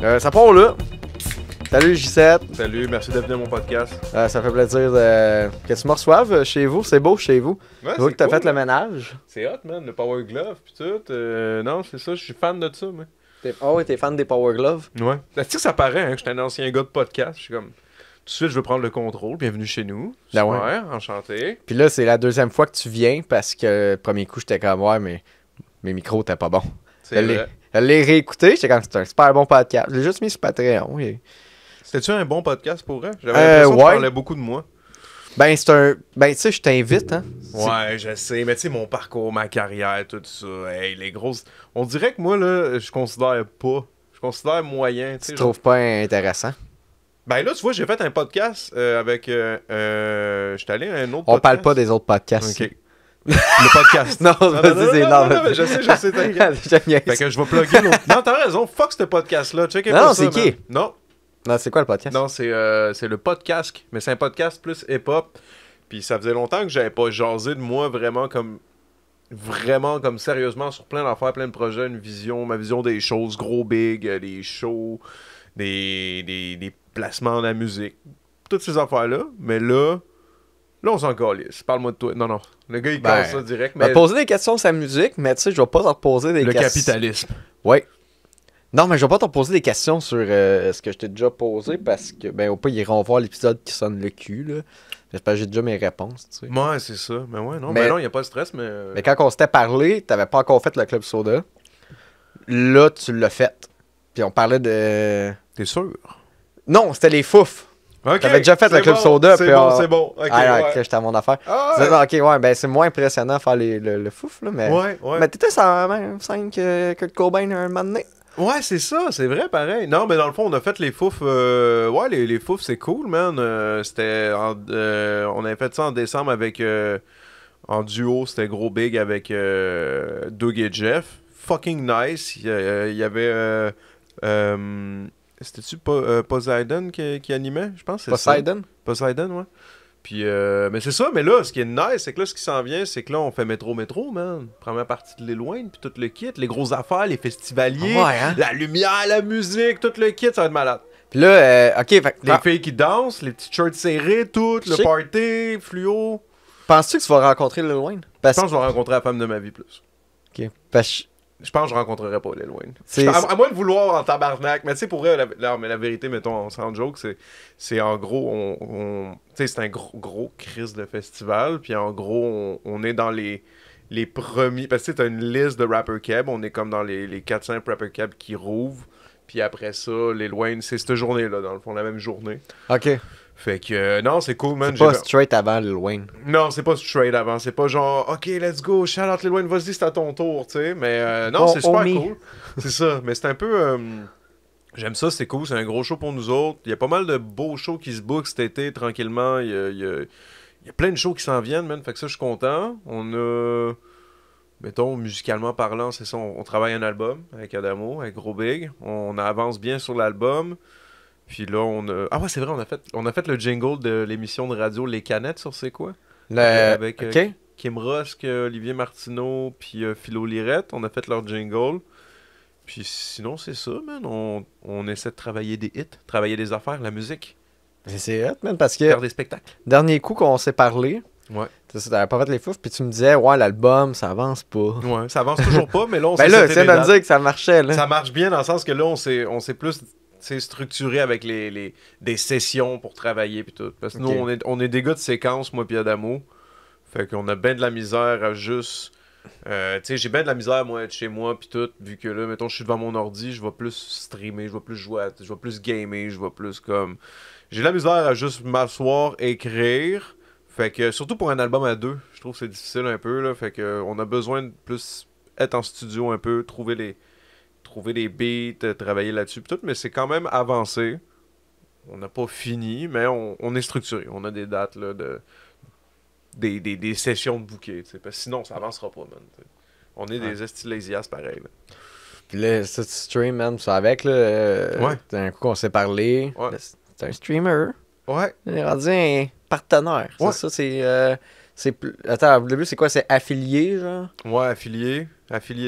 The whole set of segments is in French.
Ça part là. Salut J7. Salut, merci d'être venu à mon podcast. Ça fait plaisir que tu me reçoives chez vous. C'est beau chez vous. Ouais, Je vois que t'as cool, fait le ménage. C'est hot, man, le Power Glove pis tout. Non, c'est ça, je suis fan de ça, moi. Oh ouais, t'es fan des Power Gloves? Ouais. Tu sais que ça paraît, hein, que j'étais un ancien gars de podcast. Je suis comme, tout de suite, je veux prendre le contrôle. Bienvenue chez nous. Ben Super, ouais. enchanté. Puis là, c'est la deuxième fois que tu viens parce que le premier coup, j'étais comme, ouais, mais mes micros étaient pas bons. C'est vrai. Je l'ai réécouté, j'étais comme, c'est un super bon podcast. Je l'ai juste mis sur Patreon. C'était-tu un bon podcast pour vrai? J'avais l'impression que je ouais. parlais beaucoup de moi. Ben, c'est un. Ben, tu sais, je t'invite, hein. Ouais, je sais, mais tu sais, mon parcours, ma carrière, tout ça, hey, les grosses... On dirait que moi, là, je considère pas. Je considère moyen, tu sais. Tu trouves pas intéressant? Ben là, tu vois, j'ai fait un podcast avec... j'étais allé à un autre podcast. On parle pas des autres podcasts. Ok. Le podcast. Non, vas-y, c'est non, non. mais je sais, t'inquiète. J'aime bien Fait ça. que je vais plugger l'autre. Non, t'as raison, fuck ce podcast-là. Checkez Non, pas ça, c'est qui? man. Non, Non, c'est quoi le podcast? non, c'est le podcast, mais c'est un podcast plus hip-hop. Puis ça faisait longtemps que j'avais pas jasé de moi vraiment comme sérieusement sur plein d'affaires, plein de projets, une vision, ma vision des choses, gros big, des shows, des placements de la musique, toutes ces affaires-là. Mais là, on s'en calisse. Parle-moi de toi. Non. Le gars, il casse ça direct. Mais Mais poser des questions sur la musique, mais tu sais, je vais pas te reposer des le questions. capitalisme. Oui. Non, mais je vais pas te reposer des questions sur ce que je t'ai déjà posé parce que, ben, au pire, ils iront voir l'épisode qui sonne le cul, là. J'espère que j'ai déjà mes réponses, tu sais. Ouais, c'est ça. Mais ouais, non, Mais- mais non, il n'y a pas de stress, mais... Mais quand on s'était parlé, t'avais pas encore fait le Club Soda. Là, tu l'as fait. Puis on parlait de. T'es sûr? Non, c'était les fouf. Ok, T'avais déjà fait le c'est Club bon, Soda. C'est puis bon, on- c'est bon. Ok, Ah, ouais. ok, j'étais à mon affaire. Ah, C'est- Ok, ouais, ben c'est moins impressionnant de faire le fouf, là, mais. ouais. Mais t'étais sur la même scène que Kurt Cobain un moment donné. Ouais, c'est ça, c'est vrai, pareil. Non, mais dans le fond, on a fait les fouf. Ouais, les fouf, c'est cool, man. On avait fait ça en décembre avec. En duo, c'était gros big avec Doug et Jeff. Fucking nice. Il y avait. C'était-tu Poseidon qui animait? Je pense que c'est ça. Poseidon, ouais. Puis, mais c'est ça, mais là, ce qui est nice, c'est que là, ce qui s'en vient, c'est que là, on fait métro, man. Première partie de Lil Wayne, puis tout le kit, les grosses affaires, les festivaliers, Ah ouais, hein? la lumière, la musique, tout le kit, ça va être malade. Puis là, ok, fait, Les filles qui dansent, les petits shirts serrés, tout, Je le sais- party, fluo. penses-tu que tu vas rencontrer Lil Wayne? Je Parce pense que je vais rencontrer la femme de ma vie plus. que Je pense que je rencontrerai pas Lil Wayne. C'est- À moins de vouloir en tabarnak. Mais tu sais, pour vrai, mais la vérité, mettons, sans joke, c'est en gros, tu sais, c'est un gros crise de festival. Puis en gros, on est dans les premiers. Parce que tu sais, t'as une liste de rapper cab. On est comme dans les 400 rapper cab qui rouvrent. Puis après ça, Lil Wayne, c'est cette journée-là, dans le fond, la même journée. ok. Fait que, non, c'est cool, man. C'est pas straight avant Lil Wayne. Non, c'est pas straight avant. C'est pas genre, OK, let's go, shout out Lil Wayne, vas-y, c'est à ton tour, tu sais. Mais non, Oh, c'est super homie. cool. C'est ça. Mais c'est un peu. J'aime ça, c'est cool. C'est un gros show pour nous autres. Il y a pas mal de beaux shows qui se bookent cet été, tranquillement. Il y a plein de shows qui s'en viennent, man. Fait que ça, je suis content. On a. Mettons, musicalement parlant, c'est ça. On travaille un album avec Adamo, avec Gros Big. On avance bien sur l'album. Puis là, on a... Ah ouais, c'est vrai, on a fait le jingle de l'émission de radio Les Canettes sur C'est quoi? Avec ok. Kim Rusk, Olivier Martineau, puis Philo Lirette. On a fait leur jingle. Puis sinon, c'est ça, man. On essaie de travailler des hits, travailler des affaires, la musique, C'est hot, man, parce que faire des spectacles. dernier coup qu'on s'est parlé, Ouais. t'avais pas fait les fouf, puis tu me disais, ouais, l'album, ça avance pas. Ouais, ça avance toujours pas, mais là, on Ben s'est là, seté tu viens des de me dates. dire que ça marchait, là. Ça marche bien dans le sens que là, on s'est plus structuré avec des sessions pour travailler puis tout. Parce que Ok. nous, on est des gars de séquence, moi puis Adamo. Fait qu'on a bien de la misère à juste... tu sais, j'ai bien de la misère, moi, être chez moi puis tout, vu que là, mettons, je suis devant mon ordi, je vais plus streamer, je vais plus jouer, je vais plus gamer, je vais plus comme... J'ai de la misère à juste m'asseoir, écrire. Fait que, surtout pour un album à deux, je trouve que c'est difficile un peu, là. Fait que, on a besoin de plus être en studio un peu, trouver des beats, travailler là-dessus pis tout, mais c'est quand même avancé. On n'a pas fini, mais on est structuré. On a des dates, là, des sessions de bouquet, tu sais. Parce que sinon, ça avancera pas, man. T'sais. On est des esti lazy ass pareil, là. Puis là, ça, tu stream, man, ça avec, là. Ouais. D'un coup qu'on s'est parlé. Ouais. Là, c'est un streamer. Ouais. Il est rendu un partenaire. Ouais. C'est ça, c'est. Attends, au début, c'est quoi? C'est affilié, genre? Ouais, affilié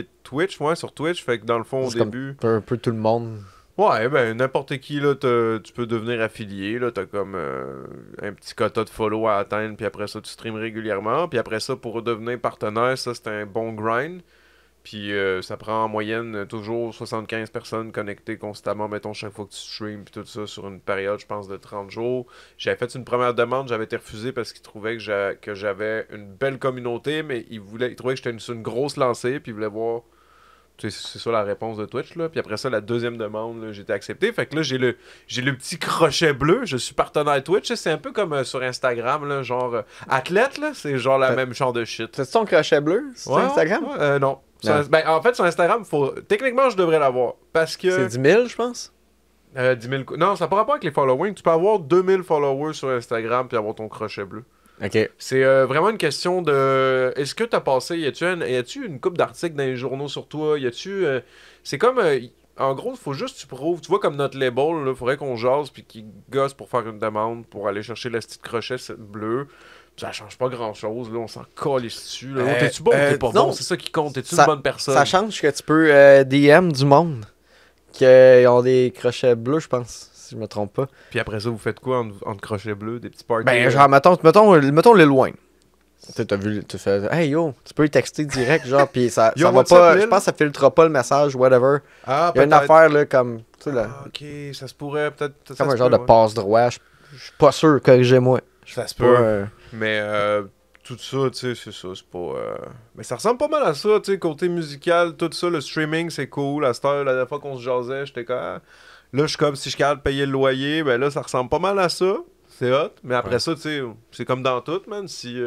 de Twitch, ouais, sur Twitch. Fait que dans le fond, au C'est comme début... un peu tout le monde. Ouais, ben n'importe qui, là, tu peux devenir affilié, là, t'as comme un petit quota de follow à atteindre, puis après ça, tu streams régulièrement, puis après ça, pour devenir partenaire, ça, c'est un bon grind, puis ça prend en moyenne toujours 75 personnes connectées constamment, mettons, chaque fois que tu streams, puis tout ça, sur une période, je pense, de 30 jours. J'avais fait une première demande, j'avais été refusé parce qu'ils trouvaient que j'avais une belle communauté, mais ils trouvaient que j'étais sur une grosse lancée, puis ils voulaient voir... C'est ça la réponse de Twitch, là. Puis après ça, la deuxième demande, là, j'ai été accepté. Fait que là, j'ai le petit crochet bleu. Je suis partenaire Twitch. C'est un peu comme sur Instagram, là, genre athlète, là. C'est genre la même genre de shit. C'est ton crochet bleu sur Ouais, Instagram? ouais, non. Ben, en fait, sur Instagram, techniquement, je devrais l'avoir. Parce que... C'est 10 000, je pense? 10 000... Non, ça n'a pas rapport avec les followings. Tu peux avoir 2000 followers sur Instagram puis avoir ton crochet bleu. Ok. C'est vraiment une question de... Est-ce que t'as passé... Y a-tu une couple d'articles dans les journaux sur toi? C'est comme... en gros, il faut juste que tu prouves. Tu vois, comme notre label, il faudrait qu'on jase puis qu'il gosse pour faire une demande pour aller chercher le petit crochet bleu. Ça change pas grand-chose, là. On s'en calisse dessus, là. T'es-tu bon ou t'es pas non. bon? C'est ça qui compte. T'es-tu une bonne personne? Ça change que tu peux DM du monde qui ont des crochets bleus, je pense, si je me trompe pas. Puis après ça, vous faites quoi entre crochets bleus? Des petits parties? Ben, genre, mettons Lil Wayne. T'as vu, tu fais, hey yo, tu peux y texter direct, genre, pis ça Yo, va what's pas, up, Lil? je pense que ça filtrera pas le message, whatever. Ah, Il y a une peut-être. affaire, là, comme, tu sais, là, Ah, ok, ça se pourrait, peut-être. ça comme se un genre peut, de ouais. passe-droit, je suis pas sûr, corrigez-moi. Ça se Pas, peut. Mais tout ça, tu sais, c'est ça, c'est pas... Mais ça ressemble pas mal à ça, tu sais, côté musical, tout ça, le streaming, c'est cool. À cette heure, la dernière fois qu'on se jasait, j'étais comme... Là, je suis comme, si je suis capable de payer le loyer, ben là, ça ressemble pas mal à ça. C'est hot. Mais après Ouais. ça, tu sais, c'est comme dans tout, man. Si...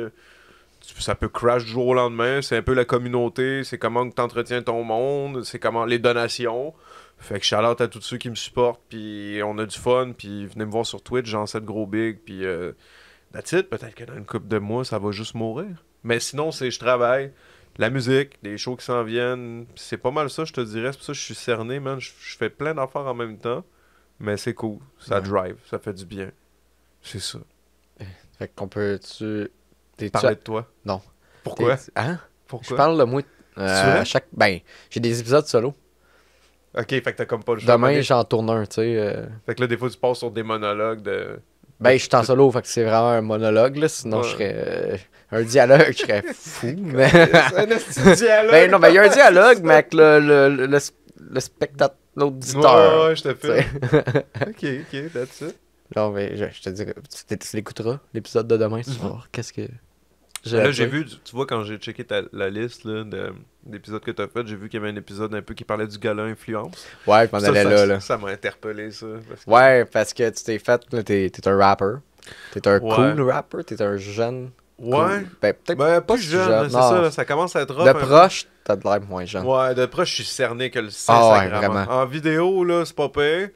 ça peut crash du jour au lendemain, c'est un peu la communauté, c'est comment tu entretiens ton monde, c'est comment les donations. Fait que shout-out à tous ceux qui me supportent, puis on a du fun, puis venez me voir sur Twitch, j'en sais de gros big, puis that's it. Peut-être que dans une couple de mois, ça va juste mourir. Mais sinon, je travaille, la musique, des shows qui s'en viennent, c'est pas mal ça, je te dirais. C'est pour ça que je suis cerné, man. Je fais plein d'affaires en même temps, mais c'est cool, ça drive, ça fait du bien. C'est ça. Fait qu'on peut, t'es-tu Parler de toi. Non. Pourquoi? Hein? Pourquoi? Je parle de moi, vrai? à chaque, ben, j'ai des épisodes solo. Ok, fait que t'as comme pas le choix. Demain, j'en tourne un, tu sais. Fait que là, des fois, tu passes sur des monologues de... Ben, je suis en solo, fait que c'est vraiment un monologue, là. Sinon, Ouais. je serais. Un dialogue, je serais fou. Mais... C'est un esti dialogue. ben, non, ben, il y a un dialogue, mais avec le spectateur, l'auditeur. Ouais, je te fais. Ok, that's it. Non, mais je te dirais, tu l'écouteras, l'épisode de demain, tu vas voir qu'est-ce que. Là, j'ai vu, tu vois, quand j'ai checké la liste là, d'épisodes que t'as fait, j'ai vu qu'il y avait un épisode un peu qui parlait du gala influence. Ouais, je m'en allais là. Ça m'a interpellé, ça. Parce que... Ouais, parce que tu t'es fait, là, t'es un rapper. T'es un Ouais. cool rapper, t'es un jeune. Ouais. Cool. Ben, peut-être Ben, pas plus si jeune, jeune. c'est Non. ça, là, ça commence à être rough. De un peu. proche, t'as de l'air moins jeune. Ouais, de proche, je suis cerné que le 6 Ah ouais, Instagram. vraiment. En vidéo, là, c'est pas pire.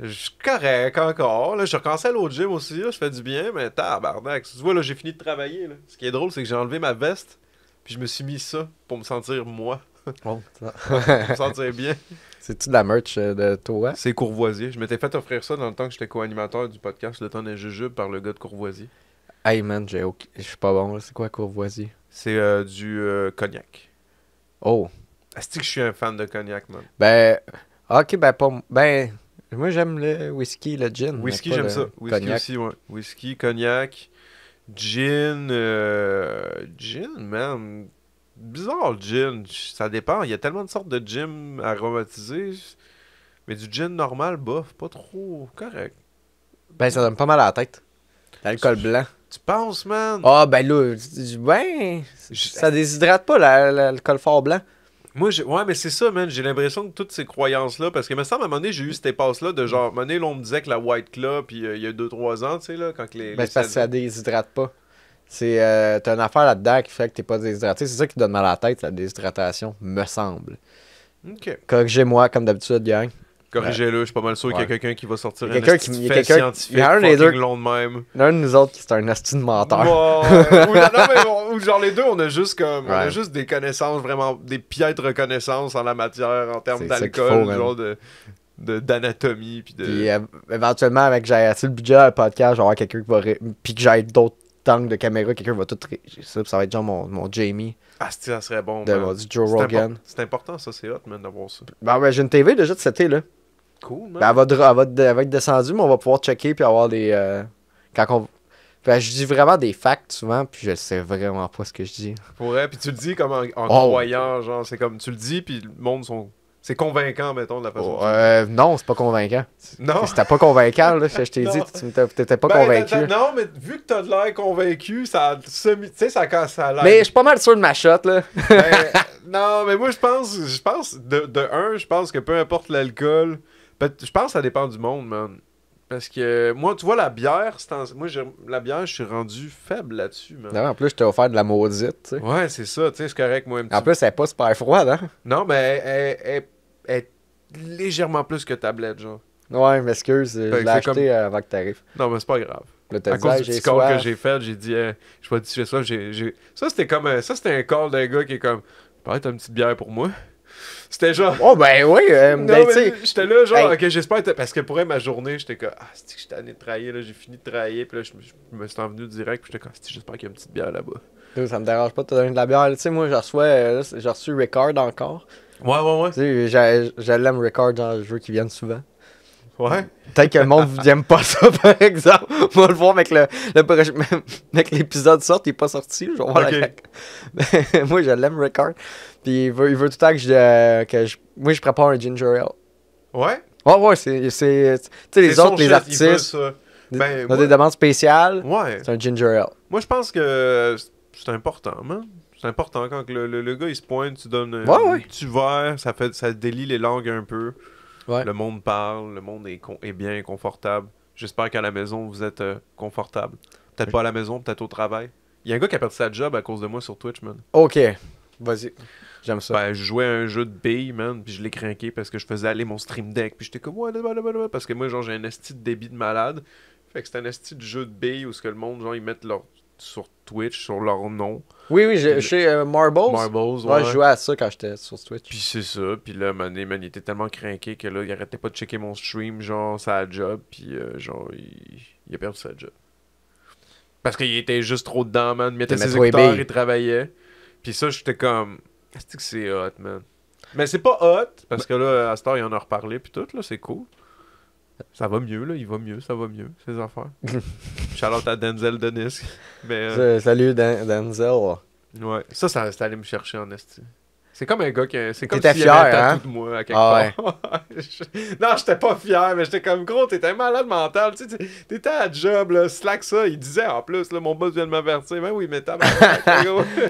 Je suis correct encore. Là, je recommençais à aller au gym aussi, là, je fais du bien, mais tabarnak. Tu vois, là, j'ai fini de travailler. Là. Ce qui est drôle, c'est que j'ai enlevé ma veste, puis je me suis mis ça pour me sentir moi, Bon, pour me sentir bien. c'est-tu de la merch de toi? C'est Courvoisier. Je m'étais fait offrir ça dans le temps que j'étais co-animateur du podcast Le Temps des Jujubes par le gars de Courvoisier. Hey man, je suis pas bon, là. C'est quoi Courvoisier? C'est du cognac. Oh. Est-ce que je suis un fan de cognac, man? Ben, ok, ben pas. Ben, moi j'aime le whisky, le gin. mais Whisky, pas j'aime le ça. Whisky cognac. aussi, ouais. Whisky, cognac, gin. Gin, man. Bizarre, le gin. Ça dépend. Il y a tellement de sortes de gin aromatisés. Mais du gin normal, bof, pas trop correct. Ben, ça donne pas mal à la tête. L'alcool blanc. Tu penses, man? Ah, ben là, ben, ça déshydrate pas l'alcool fort blanc. Moi, ouais, mais c'est ça, man. J'ai l'impression que toutes ces croyances-là, parce que me semble à un moment donné, j'ai eu cette passe-là de genre, à un moment donné, là, on me disait que la White Claw, puis il y a 2-3 ans, tu sais, là, quand que les. Ben, c'est parce que ça déshydrate pas. C'est, t'as une affaire là-dedans qui fait que t'es pas déshydraté. C'est ça qui donne mal à la tête, la déshydratation, me semble. Ok. Corrigez-moi, comme d'habitude, gang. Corrigez-le, je suis pas mal sûr qu'il y a Ouais. quelqu'un qui va sortir Il y a quelqu'un esti qui- de il y a fait quelqu'un- scientifique il y a un des fucking deux- long de même. L'un de nous autres qui c'est un asti de menteur. Ouais. Ou, non, mais ou genre les deux, on a juste comme, on a Ouais. juste des connaissances vraiment, des piètres connaissances en la matière, en termes C'est ça qu'il d'alcool, faut, man. genre d'anatomie, puis de... Puis éventuellement, avec j'ai assez le budget à le podcast, je vais avoir quelqu'un qui va. Puis que j'ai d'autres angles de caméra, quelqu'un va tout. Ça va être genre mon Jamie Ah, ça serait bon, de man. du Joe C'est Rogan. C'est important, ça, c'est hot, man, d'avoir ça. Ben ouais, j'ai une TV déjà de cet été, là. Cool, man. Ben, elle va être descendue, mais on va pouvoir checker puis avoir des. Quand on. Ben, je dis vraiment des facts souvent, puis je sais vraiment pas ce que je dis. Pourrait, puis tu le dis comme en Oh. croyant, genre, c'est comme tu le dis, puis le monde sont. C'est convaincant, mettons, de la façon. Non, c'est pas convaincant. Non. C'était pas convaincant, là. Je t'ai dit, Non. t'étais pas Ben, convaincu. non, mais vu que t'as de l'air convaincu, ça. Tu sais, ça casse ça a l'air. Mais je suis pas mal sûr de ma shot, là. Ben, non, mais moi, je pense je pense que peu importe l'alcool, je pense que ça dépend du monde, man. Parce que, moi, tu vois, la bière, la bière, je suis rendu faible là-dessus, man. Non, en plus, je t'ai offert de la maudite, tu sais. Ouais, c'est ça, tu sais, c'est correct, moi, un petit En plus, elle est pas super froide, hein. Non, mais elle est légèrement plus que tablette, genre. Ouais, m'excuse, je Fait l'ai que c'est acheté comme- avant que t'arrives. Non, mais c'est pas grave. Là, t'as À dit, cause ah, du j'ai petit call que soif. j'ai fait, j'ai dit, je vais dire, j'ai soif, Ça, c'était comme, ça, c'était un call d'un gars qui est comme, pareil, t'as une petite bière pour moi? C'était genre. Oh, ben oui, Non, ben, tu mais sais. j'étais là, genre, Hey. ok, j'espère. Parce que pour elle, ma journée, j'étais comme, ah, c'est que j'étais tanné de travailler, là, j'ai fini de travailler, puis là, je me suis envenu direct, puis j'étais comme, j'espère qu'il y a une petite bière là-bas. Ça me dérange pas de te donner de la bière. Tu sais, moi, j'ai reçu Ricard encore. Ouais. Tu sais, je l'aime Ricard, genre, je veux qu'il vienne souvent. Ouais. Peut-être que le monde n'aime pas ça, par exemple. On va le voir avec avec l'épisode sort, il est pas sorti. Je vais voir Ok. moi, je l'aime, Ricard. Puis il veut tout le temps moi, je prépare un ginger ale. Ouais. Ouais, tu sais, les autres, les artistes, Ça. ont Ben, des demandes spéciales. ouais. C'est un ginger ale. Moi, je pense que c'est important, man. C'est important quand que le gars il se pointe, tu donnes un Ouais. petit verre, ça délie les langues un peu. Ouais. Le monde parle, le monde est bien confortable. J'espère qu'à la maison vous êtes confortable. Peut-être pas à la maison, peut-être au travail. Il y a un gars qui a perdu sa job à cause de moi sur Twitch, man. Ok, vas-y. J'aime ça. Ben, je jouais à un jeu de billes, man, puis je l'ai craqué parce que je faisais aller mon stream deck, puis j'étais comme, ouais, parce que moi, genre, j'ai un esti de débit de malade. Fait que c'est un esti de jeu de billes où ce que le monde, genre, ils mettent sur Twitch, sur leur nom. Oui, chez Marbles. Marbles, Ouais, je ouais. jouais à ça quand j'étais sur Twitch. Puis c'est ça, puis là, man, il était tellement craqué que là, il arrêtait pas de checker mon stream, genre, sa job, puis genre, il a perdu sa job. Parce qu'il était juste trop dedans, man. Il mettait T'aimais ses trop les écouteurs, billes. il travaillait. Puis ça, j'étais comme, est-ce que c'est hot, man? Mais c'est pas hot, parce que là, à cette heure, il en a reparlé, puis tout, là, c'est cool. Ça va mieux, là, il va mieux, ça va mieux, ces affaires. Shout-out à Denzel Denis. Mais, Salut Denzel. ouais, ça c'est allé me chercher en esti. C'est comme un gars qui. C'est comme T'étais s'il y avait fier, un hein? tatou de moi à quelque Ah part. Non, j'étais pas fier, mais j'étais comme gros, t'étais un malade mental. Tu sais, t'étais à la job, là, slack ça. Il disait en plus, là, mon boss vient de m'avertir. Ben oui, mais t'as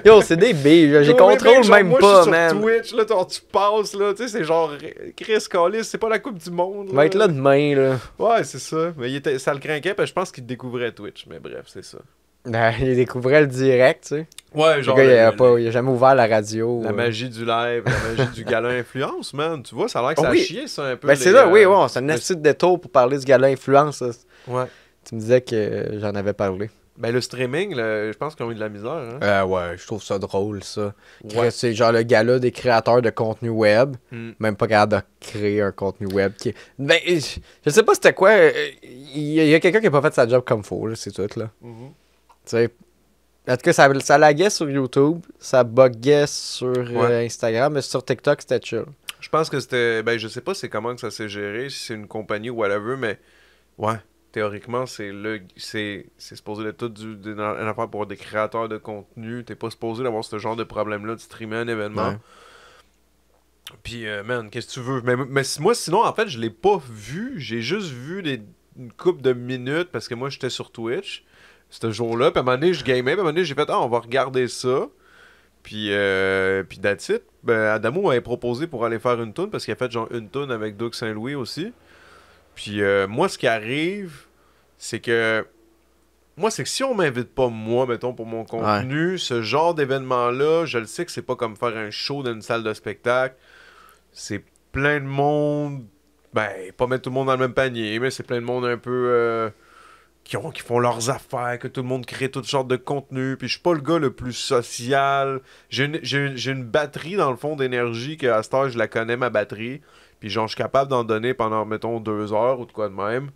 Yo, c'est des billes, là, j'ai contrôle même moi, pas, je suis man. sur Twitch, là, tu passes, là, tu sais, c'est genre Chris Callis, c'est pas la Coupe du Monde. Il va être là demain, là. Ouais, c'est ça. Mais ça le craquait, parce que je pense qu'il découvrait Twitch. Mais bref, c'est ça. Ben, il découvrait le direct, tu sais. Ouais, Le genre. gars, il a jamais ouvert la radio. La magie du live, la magie du gala influence, man. Tu vois, ça a l'air que Oh ça oui. a chié, ça, un peu. Ben, c'est là, oui, c'est un petit détour pour parler du gala influence. Ça. Ouais. Tu me disais que j'en avais parlé. Ben, le streaming, je pense qu'ils ont eu de la misère, hein. Ouais, je trouve ça drôle, ça. Ouais. C'est genre le gala des créateurs de contenu web. Hmm. Même pas capable de créer un contenu web. Ben, je sais pas c'était quoi. Il y a quelqu'un qui a pas fait sa job comme faut, là, c'est tout, là. Mhm. Tu sais. En tout cas, ça laguait sur YouTube, ça buguait sur Instagram, mais sur TikTok, c'était chill. Je pense que c'était. Ben, je sais pas c'est comment que ça s'est géré, si c'est une compagnie ou whatever, mais ouais, théoriquement, c'est supposé être tout une affaire pour des créateurs de contenu. T'es pas supposé d'avoir ce genre de problème-là de streamer un événement. Ouais. Puis, man, qu'est-ce que tu veux? Mais moi, sinon, en fait, je l'ai pas vu. J'ai juste vu une couple de minutes parce que moi, j'étais sur Twitch ce jour-là. Puis à un moment donné, je gamais. Puis à un moment donné, j'ai fait, on va regarder ça. Puis that's it. Ben, Adamo m'avait proposé pour aller faire une toune parce qu'il a fait genre une toune avec Doug Saint-Louis aussi. Puis moi, ce qui arrive, c'est que. Moi, c'est que si on m'invite pas, moi, mettons, pour mon contenu, ce genre d'événement-là, je le sais que c'est pas comme faire un show dans une salle de spectacle. C'est plein de monde. Ben, pas mettre tout le monde dans le même panier, mais c'est plein de monde un peu. Qui font leurs affaires, que tout le monde crée toutes sortes de contenus. Puis je suis pas le gars le plus social. J'ai une batterie, dans le fond, d'énergie que à cette heure, je la connais, ma batterie. Puis genre, je suis capable d'en donner pendant, mettons, 2 heures ou de quoi de même.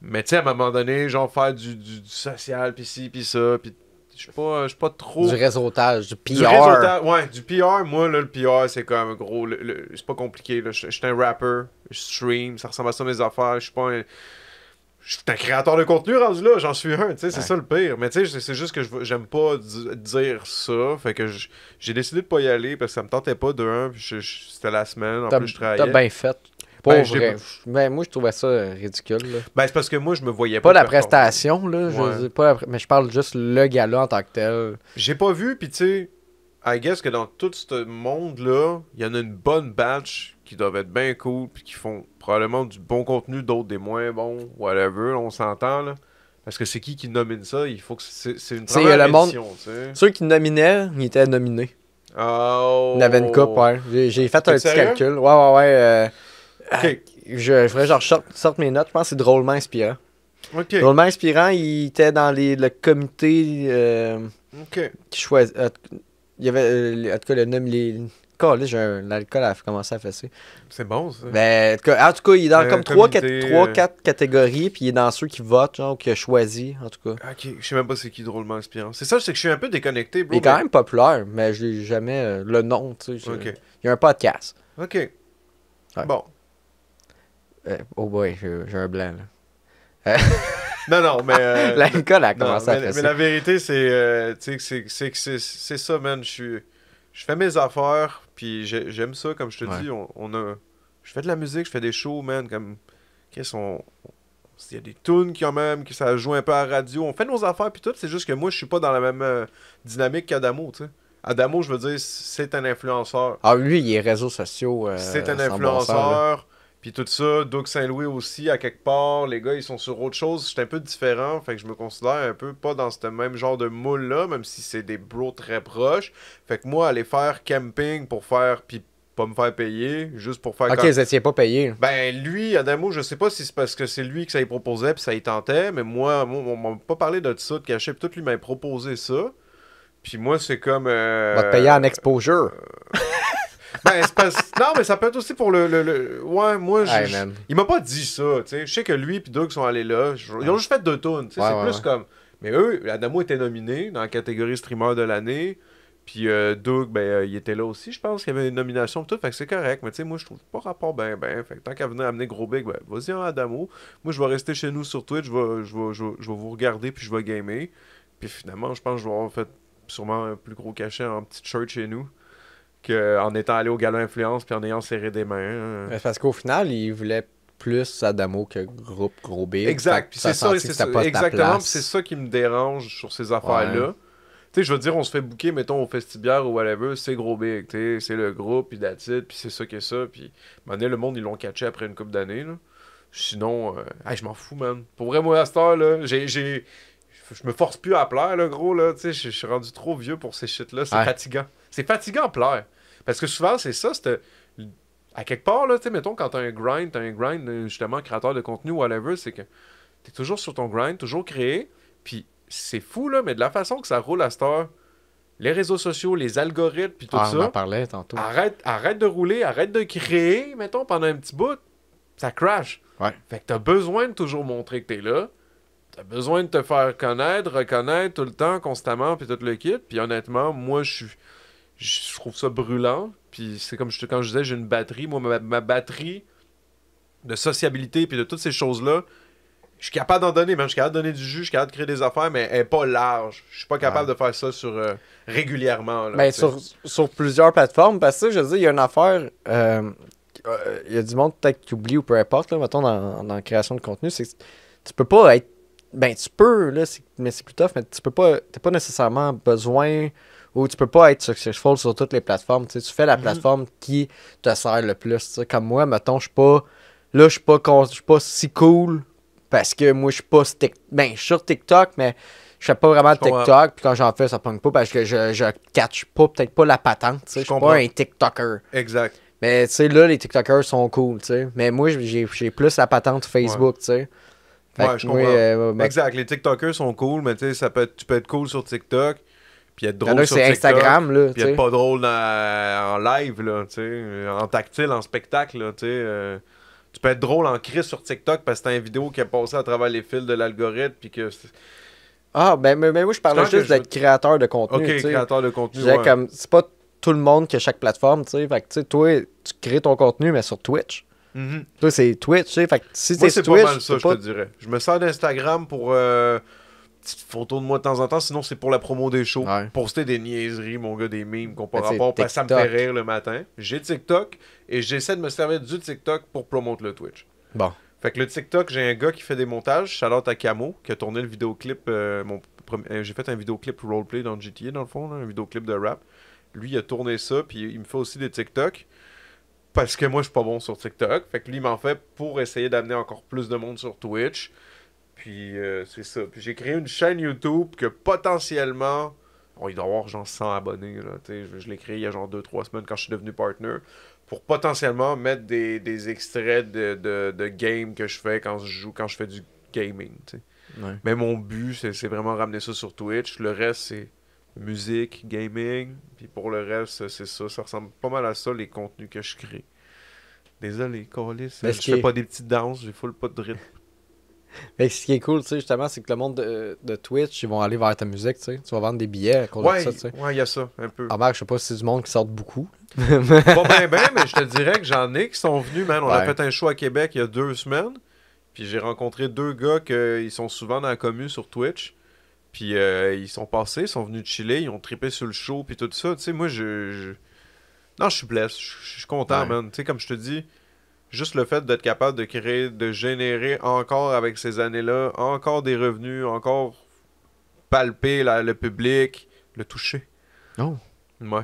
Mais tu sais, à un moment donné, genre, faire du social, puis ci, puis ça. Puis Je suis pas trop... Du réseautage, du PR. Du réseautage, ouais, du PR. Moi, là, le PR, c'est comme gros. C'est pas compliqué. Là. Je suis un rapper, je stream, ça ressemble à ça mes affaires. Je suis pas un. Je suis un créateur de contenu rendu là, j'en suis un, tu sais, c'est ça le pire. Mais tu sais, c'est juste que j'aime pas dire ça. Fait que j'ai décidé de pas y aller parce que ça me tentait pas de un. C'était la semaine, en plus je travaillais. T'as bien fait. Pour Ben, vrai. Ben, moi, je trouvais ça ridicule. Là. Ben, c'est parce que moi, je me voyais Pas la performer. prestation, là. Ouais. Je dis pas mais je parle juste le gala en tant que tel. J'ai pas vu, pis tu sais, I guess que dans tout ce monde-là, il y en a une bonne batch qui doivent être bien cool, puis qui font probablement du bon contenu, d'autres des moins bons, whatever, on s'entend, là. Parce que c'est qui nomine ça? Il faut que c'est une T'sais, première le monde- édition, tu sais. Ceux qui nominaient, ils étaient nominés. Oh! Il y en avait une coupe, ouais. J'ai fait un T'es petit sérieux? calcul. Ouais. Ok. Je ferais genre sorte mes notes. Je pense que c'est drôlement inspirant. Ok. Drôlement inspirant, il était dans le comité Ok. qui choisit. Il y avait, en tout cas, le nom. L'alcool a commencé à fesser. C'est bon, ça. Ben, en tout cas, il est dans comme comité, 3-4 catégories, puis il est dans ceux qui votent, genre, ou qui a choisi, en tout cas. Ok, je sais même pas c'est qui drôlement inspirant. C'est ça, c'est que je suis un peu déconnecté, bro. Il est quand même populaire, mais je l'ai jamais. Le nom, tu sais. Ok. Il y a un podcast. Ok. Ouais. Bon. Oh boy, j'ai un blanc, là. Non, mais... L'alcool a non, commencé à mais fesser. la vérité, c'est ça, man. Je fais mes affaires, puis j'aime ça, comme je te dis. Je fais de la musique, je fais des shows, man. Comme. Il y a des tunes quand même, que ça joue un peu à la radio. On fait nos affaires, puis tout. C'est juste que moi, je suis pas dans la même dynamique qu'Adamo, tu sais. Adamo, je veux dire, c'est un influenceur. Ah, lui, il est réseaux sociaux. C'est un sans bon sens, là. influenceur. Puis tout ça, Doug Saint-Louis aussi, à quelque part, les gars, ils sont sur autre chose. C'est un peu différent, fait que je me considère un peu pas dans ce même genre de moule-là, même si c'est des bros très proches. Fait que moi, aller faire camping pour faire, puis pas me faire payer, juste pour faire... Ok, vous étiez pas payé. Ben, lui, Adamo, je sais pas si c'est parce que c'est lui que ça y proposait, puis ça y tentait, mais moi on m'a pas parlé de ça, de cachet, puis tout, lui m'a proposé ça. Puis moi, c'est comme... Va te payer en exposure. Ben, c'est pas... Non, mais ça peut être aussi pour Ouais, moi, Hey, man. il m'a pas dit ça, tu sais. Je sais que lui et Doug sont allés là. Ils ont juste fait 2 tunes, tu sais. Ouais, C'est ouais, plus ouais. comme... Mais eux, Adamo était nominé dans la catégorie streamer de l'année. Puis Doug, ben, il était là aussi, je pense qu'il y avait une nomination et tout. Fait que c'est correct. Mais tu sais, moi, je trouve pas rapport ben. Fait que tant qu'à venir amener Gros Big, ben, vas-y en Adamo. Moi, je vais rester chez nous sur Twitch. Je vais vous regarder puis je vais gamer. Puis finalement, je pense que je vais avoir fait sûrement un plus gros cachet en petite shirt chez nous qu'en étant allé au gala Influence puis en ayant serré des mains. Mais parce qu'au final, il voulait plus Adamo que groupe Gros Big. Exact. Puis c'est ça, sentit que c'était pas ta exactement. place. Puis c'est ça qui me dérange sur ces affaires-là. Tu sais, je veux dire, on se fait booker, mettons, au Festibière ou whatever, c'est Gros Big, tu sais, c'est le groupe, puis that's it, puis c'est ça que ça, puis à un moment donné, le monde, ils l'ont catché après une couple d'années, là. Sinon, je m'en fous, man. Pour vrai, moi, à cette heure, là, je me force plus à plaire, là, gros, là, tu sais, je suis rendu trop vieux pour ces shit-là, c'est fatigant. C'est fatigant à plaire. Parce que souvent, c'est ça, à quelque part, là, tu sais, mettons, quand t'as un grind, justement, créateur de contenu, whatever, c'est que t'es toujours sur ton grind, toujours créé, puis c'est fou, là, mais de la façon que ça roule à cette heure, les réseaux sociaux, les algorithmes, puis tout On ça, en parlait tantôt. arrête de rouler, arrête de créer, mettons, pendant un petit bout, ça crash. Ouais. Fait que t'as besoin de toujours montrer que t'es là, t'as besoin de te faire connaître, reconnaître tout le temps, constamment, puis tout le kit, puis honnêtement, moi, je trouve ça brûlant, puis c'est comme quand je disais, j'ai une batterie, moi, ma batterie de sociabilité, puis de toutes ces choses-là, je suis capable d'en donner, man. Je suis capable de donner du jus, je suis capable de créer des affaires, mais elle est pas large. Je suis pas capable de faire ça régulièrement. Là, Ben, sur plusieurs plateformes, parce que je veux dire, il y a une affaire. Il y a du monde peut-être qui oublie ou peu importe, là, mettons, dans la création de contenu, c'est que tu peux pas être. Ben, tu peux, là, mais c'est plus tough, mais tu peux pas. T'as pas nécessairement besoin. Ou tu peux pas être successful sur toutes les plateformes. Tu fais la plateforme qui te sert le plus. T'sais. Comme moi, mettons, je suis pas. Là, je suis pas si cool. Parce que moi, je suis pas... Ben, je suis sur TikTok, mais je fais pas vraiment de TikTok. Puis quand j'en fais, ça pogne pas parce que je catch pas, peut-être pas la patente. Je suis pas un TikToker. Exact. Mais tu sais, là, les TikTokers sont cool, tu sais. Mais moi, j'ai plus la patente Facebook, tu sais. Ouais, je comprends. Exact. Les TikTokers sont cool, mais tu sais, tu peux être cool sur TikTok. Puis être drôle sur TikTok. C'est Instagram, là. Puis être pas drôle en live, là, tu sais. En tactile, en spectacle, là, tu sais. Tu peux être drôle en crise sur TikTok parce que t'as une vidéo qui est passée à travers les fils de l'algorithme puis que Ah, mais moi, je parlais Tant que juste d'être créateur de contenu. Ok, tu sais. créateur de Je contenu. disais Ouais. comme, c'est pas tout le monde qui a chaque plateforme, tu sais. Fait que, tu sais, toi, tu crées ton contenu, mais sur Twitch. Mhm. Toi, c'est Twitch, tu sais. Fait que si Moi, t'es c'est sur pas Twitch, mal ça, t'as je pas... te dirais. Je me sers d'Instagram pour petites photos de moi de temps en temps, sinon c'est pour la promo des shows. Ouais. Poster des niaiseries, mon gars, des memes qu'on pas Ben, c'est rapport, parce que ça me fait TikTok. rire le matin. J'ai TikTok et j'essaie de me servir du TikTok pour promouvoir le Twitch. Bon. Fait que le TikTok, j'ai un gars qui fait des montages, shout-out à Camo, qui a tourné le vidéoclip. J'ai fait un vidéoclip roleplay dans GTA, dans le fond, là, un vidéoclip de rap. Lui, il a tourné ça, puis il me fait aussi des TikTok. Parce que moi, je suis pas bon sur TikTok. Fait que lui, il m'en fait pour essayer d'amener encore plus de monde sur Twitch. Puis c'est ça. Puis j'ai créé une chaîne YouTube que potentiellement. Bon, il doit y avoir genre 100 abonnés. Là, je l'ai créé il y a genre 2-3 semaines quand je suis devenu partner. Pour potentiellement mettre des extraits de games que je fais quand je joue, quand je fais du gaming. T'sais. Ouais. Mais mon but, c'est vraiment ramener ça sur Twitch. Le reste, c'est musique, gaming. Puis pour le reste, c'est ça. Ça ressemble pas mal à ça, les contenus que je crée. Désolé, Calis. Mais Je ce qui fais est- pas des petites danses, j'ai full pas de rythme. Fait que ce qui est cool, tu sais, justement, c'est que le monde de Twitch, ils vont aller vers ta musique, tu sais. Tu vas vendre des billets à cause de Ouais, ça, tu sais. ouais, il y a ça, un peu. Ah, je sais pas si c'est du monde qui sort beaucoup. Pas bien, mais je te dirais que j'en ai qui sont venus, man. On a Ouais. fait un show à Québec il y a 2 semaines. Puis j'ai rencontré 2 gars qui sont souvent dans la commu sur Twitch. Puis ils sont passés, ils sont venus chiller, ils ont trippé sur le show, puis tout ça. Tu sais, moi, Non, je suis blessé, je suis content, Ouais. man. Tu sais, comme je te dis, juste le fait d'être capable de créer, de générer encore avec ces années-là, encore des revenus, encore palper le public, le toucher. Oh. Ouais.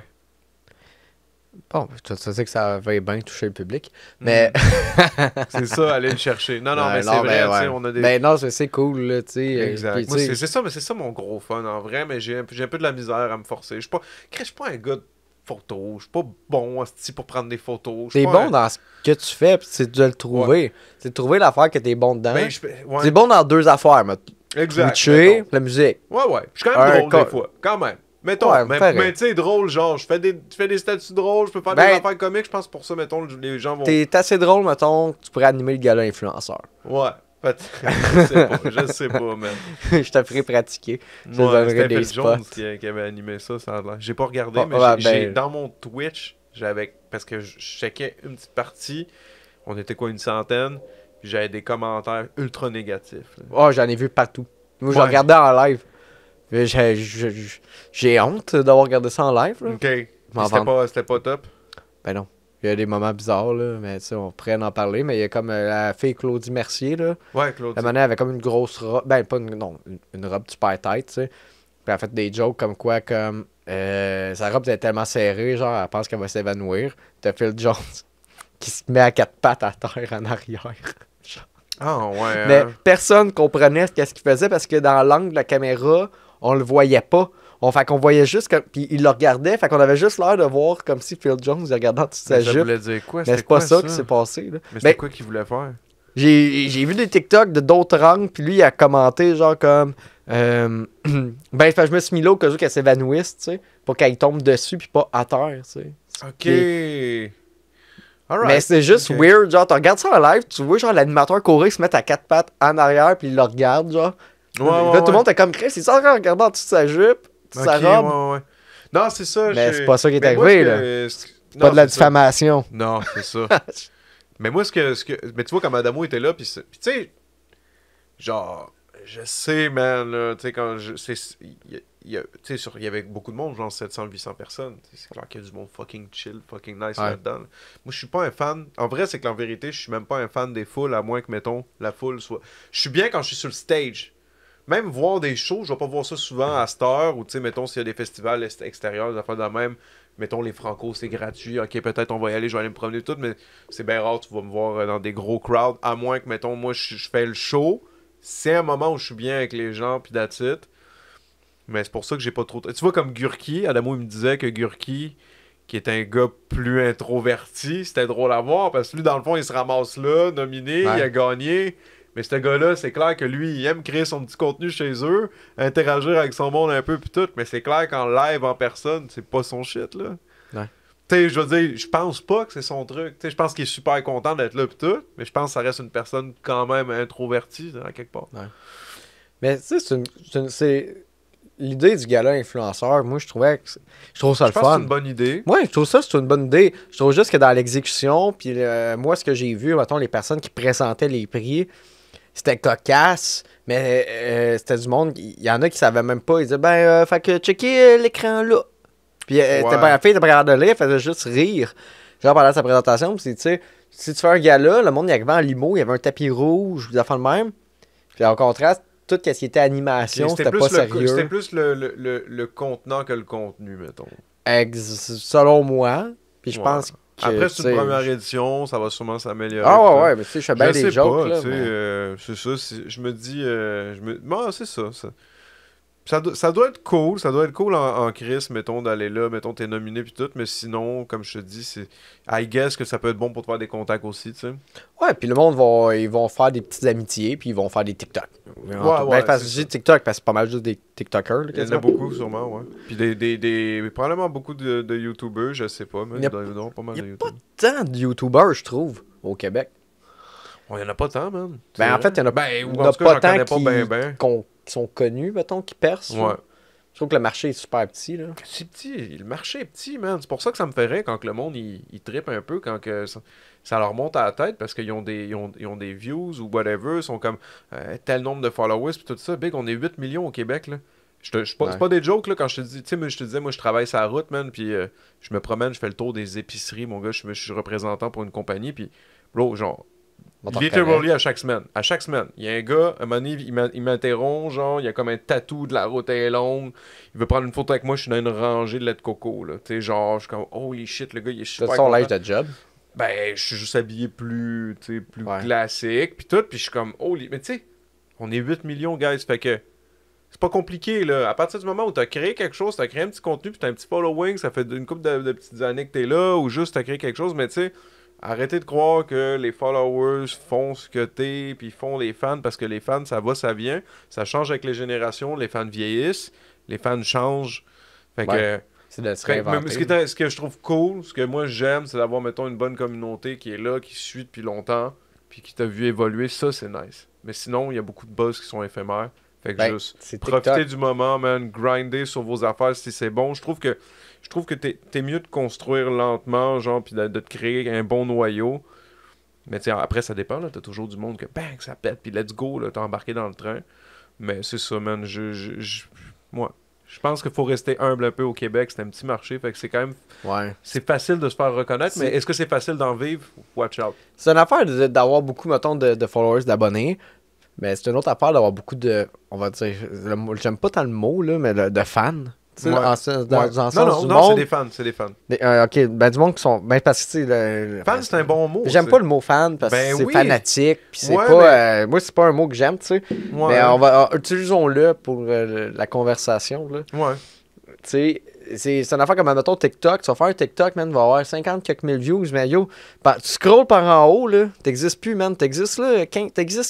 Bon, tu sais que ça va bien toucher le public. Mais. C'est ça, aller le chercher. Non, non, Ouais, mais c'est vrai, tu sais, ouais. on a des... Mais non, c'est cool, là, tu sais. Exact. Puis, Moi, tu sais, c'est ça, mais c'est ça mon gros fun, en vrai, mais j'ai un peu de la misère à me forcer. Je suis pas un gars de photos, je suis pas bon asti, pour prendre des photos. Je suis t'es pas bon un- dans ce que tu fais, puis c'est de le trouver. C'est de trouver l'affaire que t'es bon dedans. Ben, ouais. T'es bon dans 2 affaires, mais Exact. Twitcher, mettons. la musique. Ouais, ouais. Je suis quand même Un drôle co- des fois. Quand même. Mettons, Ouais, mais pareil. tu sais, drôle, genre, je fais des statuts drôles, je peux faire des Ben, affaires comiques, je pense pour ça, mettons, les gens vont... T'es assez drôle, mettons, que tu pourrais animer le gala influenceur. Ouais. Je sais pas, man. Je te ferai pratiquer. Je te Ouais, donnerai c'était des Phil Jones spots. qui avait animé ça, ça a l'air. J'ai pas regardé, Ah, mais ouais, j'ai ben- dans mon Twitch, parce que je checkais une petite partie, on était quoi, une centaine, puis j'avais des commentaires ultra négatifs. Là. Oh, j'en ai vu partout. Moi, je Ouais. regardais en live. J'ai honte d'avoir regardé ça en live, là. Ok. M'en C'était pas top. Ben non. Il y a des moments bizarres, là, mais tu sais, on pourrait en parler. Mais il y a comme la fille Claudie Mercier, là. Ouais, Claude. La manée avait comme une grosse robe. Ben, pas une, non, une robe super tight, tu sais. Puis elle a fait des jokes comme quoi, comme. Sa robe était tellement serrée, genre, elle pense qu'elle va s'évanouir. T'as Phil Jones qui se met à 4 pattes à terre en arrière. Ah, ouais. Mais hein. personne comprenait ce qu'il faisait parce que dans l'angle de la caméra, on le voyait pas. Fait qu'on voyait juste comme. Puis il le regardait, fait qu'on avait juste l'air de voir comme si Phil Jones il regardait en dessous de sa Mais ça jupe. voulait dire quoi? Mais C'était c'est pas quoi, ça qui s'est passé, là. Mais c'était Ben, quoi qu'il voulait faire? j'ai vu des TikTok de d'autres angles, puis lui, il a commenté, genre, comme... ben, fait que je me suis mis là au cas où qu'elle s'évanouisse, tu sais, pour qu'elle tombe dessus, puis pas à terre, tu sais. Ok. Alright. Mais c'est juste Ok. weird, genre, tu regardes ça en live, tu vois, genre, l'animateur courir, se mettre à 4 pattes en arrière, puis il le regarde, genre. Ouais, Là, ouais, tout le monde est comme Chris, il s'en regarder en dessous de sa jupe, de sa Ok, robe. ouais, ouais. Non, c'est ça. Mais c'est pas ça qui est Mais moi, arrivé, ce là. que- Pas non, de la c'est ça. diffamation. Non, c'est ça. Mais moi, mais tu vois, quand Adamo était là, puis tu sais, genre, je sais, man, là, tu sais, quand je. Tu sais, il y avait beaucoup de monde, genre 700-800 personnes. T'sais, c'est clair qu'il y a du monde fucking chill, fucking nice Ouais. là-dedans. là. Moi, je suis pas un fan. En vrai, c'est que en vérité, je suis même pas un fan des foules, à moins que, mettons, la foule soit. Je suis bien quand je suis sur le stage. Même voir des shows, je vais pas voir ça souvent à cette heure, ou tu sais, mettons, s'il y a des festivals extérieurs, des affaires de même. Mettons, les Franco, c'est gratuit. Ok, peut-être on va y aller, je vais aller me promener tout, mais c'est bien rare, tu vas me voir dans des gros crowds, à moins que, mettons, moi, je fais le show. C'est un moment où je suis bien avec les gens, puis that's it. Mais c'est pour ça que j'ai pas trop... Tu vois, comme Gurki, Adamo, il me disait que Gurki, qui est un gars plus introverti, c'était drôle à voir, parce que lui, dans le fond, il se ramasse là, nominé, Ouais. il a gagné. Mais ce gars-là, c'est clair que lui, il aime créer son petit contenu chez eux, interagir avec son monde un peu, puis tout. Mais c'est clair qu'en live, en personne, c'est pas son shit, là. Ouais. Tu sais, je veux dire, je pense pas que c'est son truc. Tu sais, je pense qu'il est super content d'être là, puis tout. Mais je pense que ça reste une personne quand même introvertie, à quelque part. Mais tu sais, c'est l'idée du gala influenceur. Moi, je trouve ça Je le pense que fun. c'est une bonne idée. Ouais, je trouve ça, c'est une bonne idée. Je trouve juste que dans l'exécution, puis moi, ce que j'ai vu, mettons, les personnes qui présentaient les prix, c'était cocasse, mais c'était du monde, il y en a qui savaient même pas. Ils disaient, fait que checker l'écran là. Puis la fille était pas capable de lire, elle faisait juste rire. Genre pendant sa présentation, puis tu sais, si tu fais un gala, le monde il arrivait en limo, il y avait un tapis rouge, des affaires de même. Puis en contraste, tout ce qui était animation, c'était pas sérieux. C'était plus le contenant que le contenu, mettons. Selon moi. Puis je pense que. Après, c'est une première édition, ça va sûrement s'améliorer. Ah ouais, mais tu sais, je fais bien des jokes. Pas, là, c'est ça, je me dis. Non, c'est ça. Ça doit être cool en Chris, mettons, d'aller là, mettons, t'es nominé puis tout, mais sinon, comme je te dis, c'est. I guess que ça peut être bon pour te faire des contacts aussi, tu sais. Ouais, puis le monde ils vont faire des petites amitiés, puis ils vont faire des TikTok. Parce que je dis TikTok, parce que c'est pas mal juste des TikTokers. Là, il y en a beaucoup, sûrement, ouais. Puis probablement beaucoup de YouTubers, je sais pas, mais il y en a pas mal de YouTubers. Il y a pas tant de YouTubers, je trouve, au Québec. Il y en a pas tant, man. En fait, il y en a, pas tant qui sont connus, mettons, qui percent. Ouais. Je trouve que le marché est super petit, là. C'est petit. Le marché est petit, man. C'est pour ça que ça me fait rire quand que le monde, il trippe un peu, quand que ça leur monte à la tête, parce qu'ils ont des views ou whatever, ils sont comme tel nombre de followers, puis tout ça. Big, on est 8 millions au Québec, là. C'est pas des jokes, là, quand je te dis... Tu sais, je te disais, moi, je travaille sur la route, man, puis je me promène, je fais le tour des épiceries, mon gars, je suis représentant pour une compagnie, puis, bro, genre... Literally à chaque semaine. À chaque semaine. Il y a un gars, à un moment donné, il m'interrompt, genre, il y a comme un tatou de la route est longue. Il veut prendre une photo avec moi, je suis dans une rangée de lait de coco, là. Tu sais, genre, je suis comme, holy shit, le gars, il est super. C'est son l'âge de job. Ben, je suis juste habillé plus classique, puis tout, puis je suis comme, holy. Mais tu sais, on est 8 millions, guys, fait que. C'est pas compliqué, là. À partir du moment où t'as créé quelque chose, t'as créé un petit contenu, puis t'as un petit following, ça fait une couple de petites années que t'es là, ou juste t'as créé quelque chose, mais tu sais. Arrêtez de croire que les followers font ce que t'es, puis font les fans, parce que les fans, ça va, ça vient. Ça change avec les générations, les fans vieillissent, les fans changent. Fait que... C'est de se réinventer. Ce que je trouve cool, ce que moi j'aime, c'est d'avoir, mettons, une bonne communauté qui est là, qui suit depuis longtemps, puis qui t'a vu évoluer. Ça, c'est nice. Mais sinon, il y a beaucoup de buzz qui sont éphémères. Fait que juste profitez du moment, man. Grindez sur vos affaires si c'est bon. Je trouve que t'es mieux de construire lentement, genre, puis de te créer un bon noyau. Mais tu sais, après, ça dépend, là. T'as toujours du monde que, bang, ça pète, puis let's go, là. T'as embarqué dans le train. Mais c'est ça, man. Moi, je pense qu'il faut rester humble un peu au Québec. C'est un petit marché, fait que c'est quand même... Ouais. C'est facile de se faire reconnaître, mais est-ce que c'est facile d'en vivre? Watch out. C'est une affaire d'avoir beaucoup, mettons, de followers, d'abonnés. Mais c'est une autre affaire d'avoir beaucoup de... On va dire... J'aime pas tant le mot, là, mais de fans. Ouais. Non, c'est des fans, c'est des fans. Ok, ben du monde qui sont... Ben parce que, tu sais... Fan, c'est un bon mot. J'aime pas le mot fan, parce que c'est fanatique, puis c'est pas... moi, c'est pas un mot que j'aime, tu sais. Mais utilisons-le pour la conversation, là. Ouais. Tu sais, c'est une affaire comme, mettons, TikTok. Tu vas faire un TikTok, man, va avoir 50 quelques mille views, mais yo, tu scrolls par en haut, là, t'existes plus, man. T'existes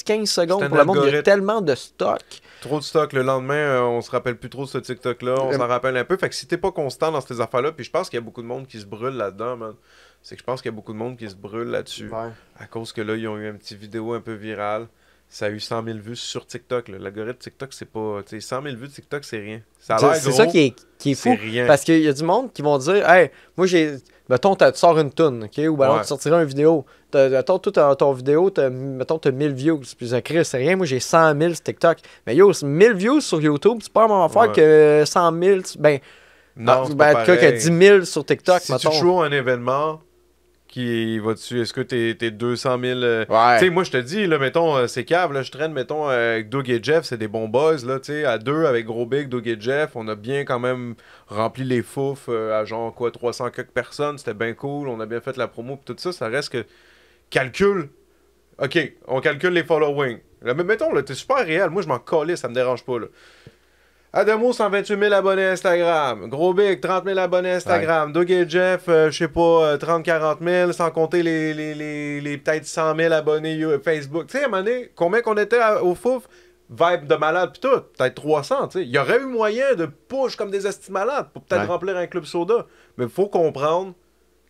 15 secondes pour le monde, il y a tellement de stock. Trop de stock. Le lendemain, on se rappelle plus trop de ce TikTok-là. On s'en rappelle un peu. Fait que si t'es pas constant dans ces affaires-là, puis je pense qu'il y a beaucoup de monde qui se brûle là-dedans, man. C'est que je pense qu'il y a beaucoup de monde qui se brûle là-dessus. Ouais. À cause que là, ils ont eu un petit vidéo un peu virale. Ça a eu 100 000 vues sur TikTok. L'algorithme TikTok, c'est pas... 100 000 vues de TikTok, c'est rien. Ça a l'air gros. C'est ça qui est fou. Rien. Parce qu'il y a du monde qui vont dire, hey, moi, mettons, tu sors une toune, OK? Ou alors, tu sortiras une vidéo. Mettons, ton vidéo, mettons, t'as 1000 views. Puis c'est rien. Moi, j'ai 100 000 sur TikTok. Mais yo, 1000 views sur YouTube, c'est pas la même affaire que 100 000. Ben, non, c'est pas pareil. Que 10 000 sur TikTok, si mettons. Si tu joues à un événement... qui va dessus. Est-ce que t'es 200 000... Ouais. Tu sais, moi, je te dis, là, mettons, c'est cave, là, je traîne, mettons, avec Doug et Jeff, c'est des bons boys, là, tu sais, à deux, avec Gros Big, Doug et Jeff, on a bien quand même rempli les fouf à genre, 300 quelques personnes, c'était bien cool, on a bien fait la promo, pis tout ça, ça reste que... Calcule. OK, on calcule les followings. Là, mais mettons, là, t'es super réel, moi, je m'en calais, ça me dérange pas, là. Adamo, 128 000 abonnés Instagram. Gros Big, 30 000 abonnés Instagram. Ouais. Doug et Jeff, je sais pas, 30-40 000, sans compter les peut-être 100 000 abonnés Facebook. Tu sais, à un moment donné, combien qu'on était au Fouf? Vibe de malade pis tout. Peut-être 300, tu sais. Il y aurait eu moyen de push comme des esti malades pour peut-être remplir un club soda. Mais faut comprendre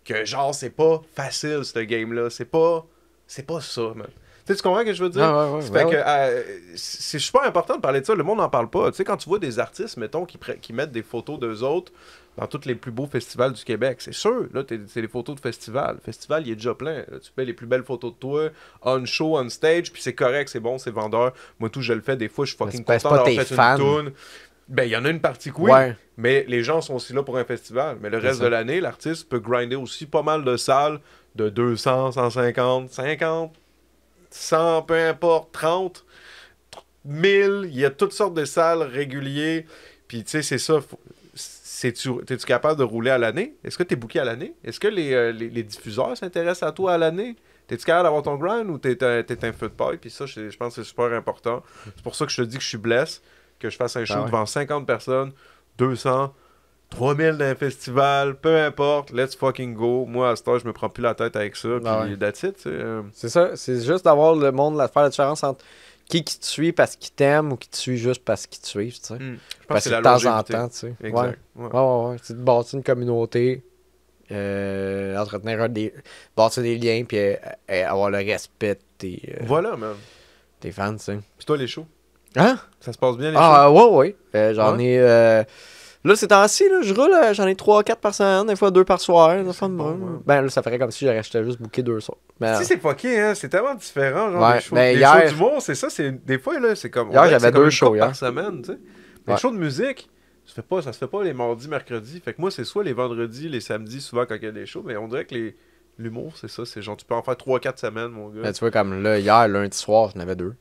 que, genre, c'est pas facile, ce game-là. C'est pas ça, man. Tu comprends ce que je veux dire? Ouais, Fait que c'est super important de parler de ça. Le monde n'en parle pas. Tu sais, quand tu vois des artistes, mettons, qui mettent des photos d'eux autres dans tous les plus beaux festivals du Québec, c'est sûr, là, c'est des photos de festival. Le festival, il est déjà plein. Là, tu mets les plus belles photos de toi, on show, on stage, puis c'est correct, c'est bon, c'est vendeur. Moi, tout, je le fais. Des fois, je suis fucking c'est content pas d'avoir tes fait fans. une toune. Ben, il y en a une partie que oui, Ouais. mais les gens sont aussi là pour un festival. Mais le reste de l'année, l'artiste peut grinder aussi pas mal de salles de 200, 150, 50, 100, peu importe, 30, 1000. Il y a toutes sortes de salles réguliers. Puis, tu sais, c'est ça. T'es-tu capable de rouler à l'année? Est-ce que t'es booké à l'année? Est-ce que les diffuseurs s'intéressent à toi à l'année? T'es-tu capable d'avoir ton grind ou t'es un feu de paille? Puis ça, je pense que c'est super important. C'est pour ça que je te dis que je suis blessé, que je fasse un show devant 50 personnes, 200, 3000 d'un festival, peu importe, let's fucking go. Moi, à ce temps, je me prends plus la tête avec ça, puis that's it, tu sais. C'est ça, c'est juste d'avoir le monde, faire la différence entre qui te suit parce qu'il t'aime ou qui te suit juste parce qu'il te suit, tu sais. Je pense Parce que que c'est de la temps en longévité. temps, tu sais. Exact. Ouais. C'est de bâtir une communauté, entretenir bâtir des liens, puis avoir le respect de Voilà, man. tes fans, tu sais. Puis toi, les shows? Hein? Ça se passe bien, les shows? Ah, ouais. J'en ai... Là, ces temps-ci, là, je roule, j'en ai 3-4 par semaine, des fois 2 par soir. Ben là, ça ferait comme si j'étais juste booké 2 soirs. Mais, Si, c'est fucké, hein? C'est tellement différent, genre, Ouais, les shows. mais Les hier- shows d'humour, c'est ça, des fois, là, c'est comme... Hier, j'avais 2 shows, couple hier. par semaine, tu sais. Les Ouais. shows de musique, ça se fait pas les mardis, mercredis. Fait que moi, c'est soit les vendredis, les samedis, souvent quand il y a des shows, mais on dirait que l'humour, c'est ça. C'est genre, tu peux en faire 3-4 semaines, mon gars. ben, tu vois, comme là, hier, lundi soir, j'en avais 2.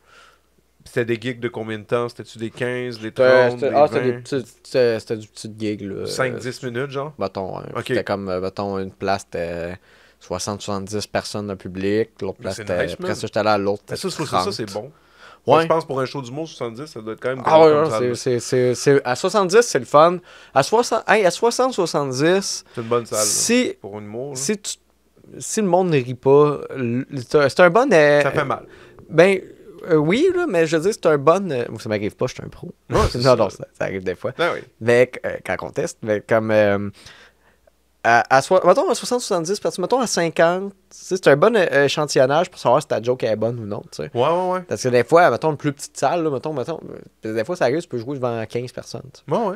C'était des gigs de combien de temps? C'était-tu des 15, des 30, des 20? C'était du petit gig, là. 5-10 minutes, genre? Mettons, Ok. c'était comme, mettons, une place, c'était 60-70 personnes de public. L'autre Mais place, c'est c'était... nice, man. Après ça, j'étais là à l'autre, Ça, c'était ça, 30. c'est bon. Ouais. Moi, je pense pour un show d'humour, 70, ça doit être quand même Ah gros ouais, comme salle, là. c'est... À 70, c'est le fun. À 60-70, C'est une bonne salle, là, si, pour un humour. Là. si le monde ne rit pas, c'est un bon... Ça fait mal. Ben, oui, là, mais je veux dire, c'est un bon... ça m'arrive pas, je suis un pro. Ouais, c'est non, ça. ça arrive des fois. Ben oui. Mais quand on teste, mais comme... mettons à 60-70, parce que mettons à 50, tu sais, c'est un bon échantillonnage pour savoir si ta joke est bonne ou non, tu sais. Ouais. Parce que des fois, mettons une plus petite salle, là, mettons, des fois ça arrive, tu peux jouer devant 15 personnes, tu sais. Ouais.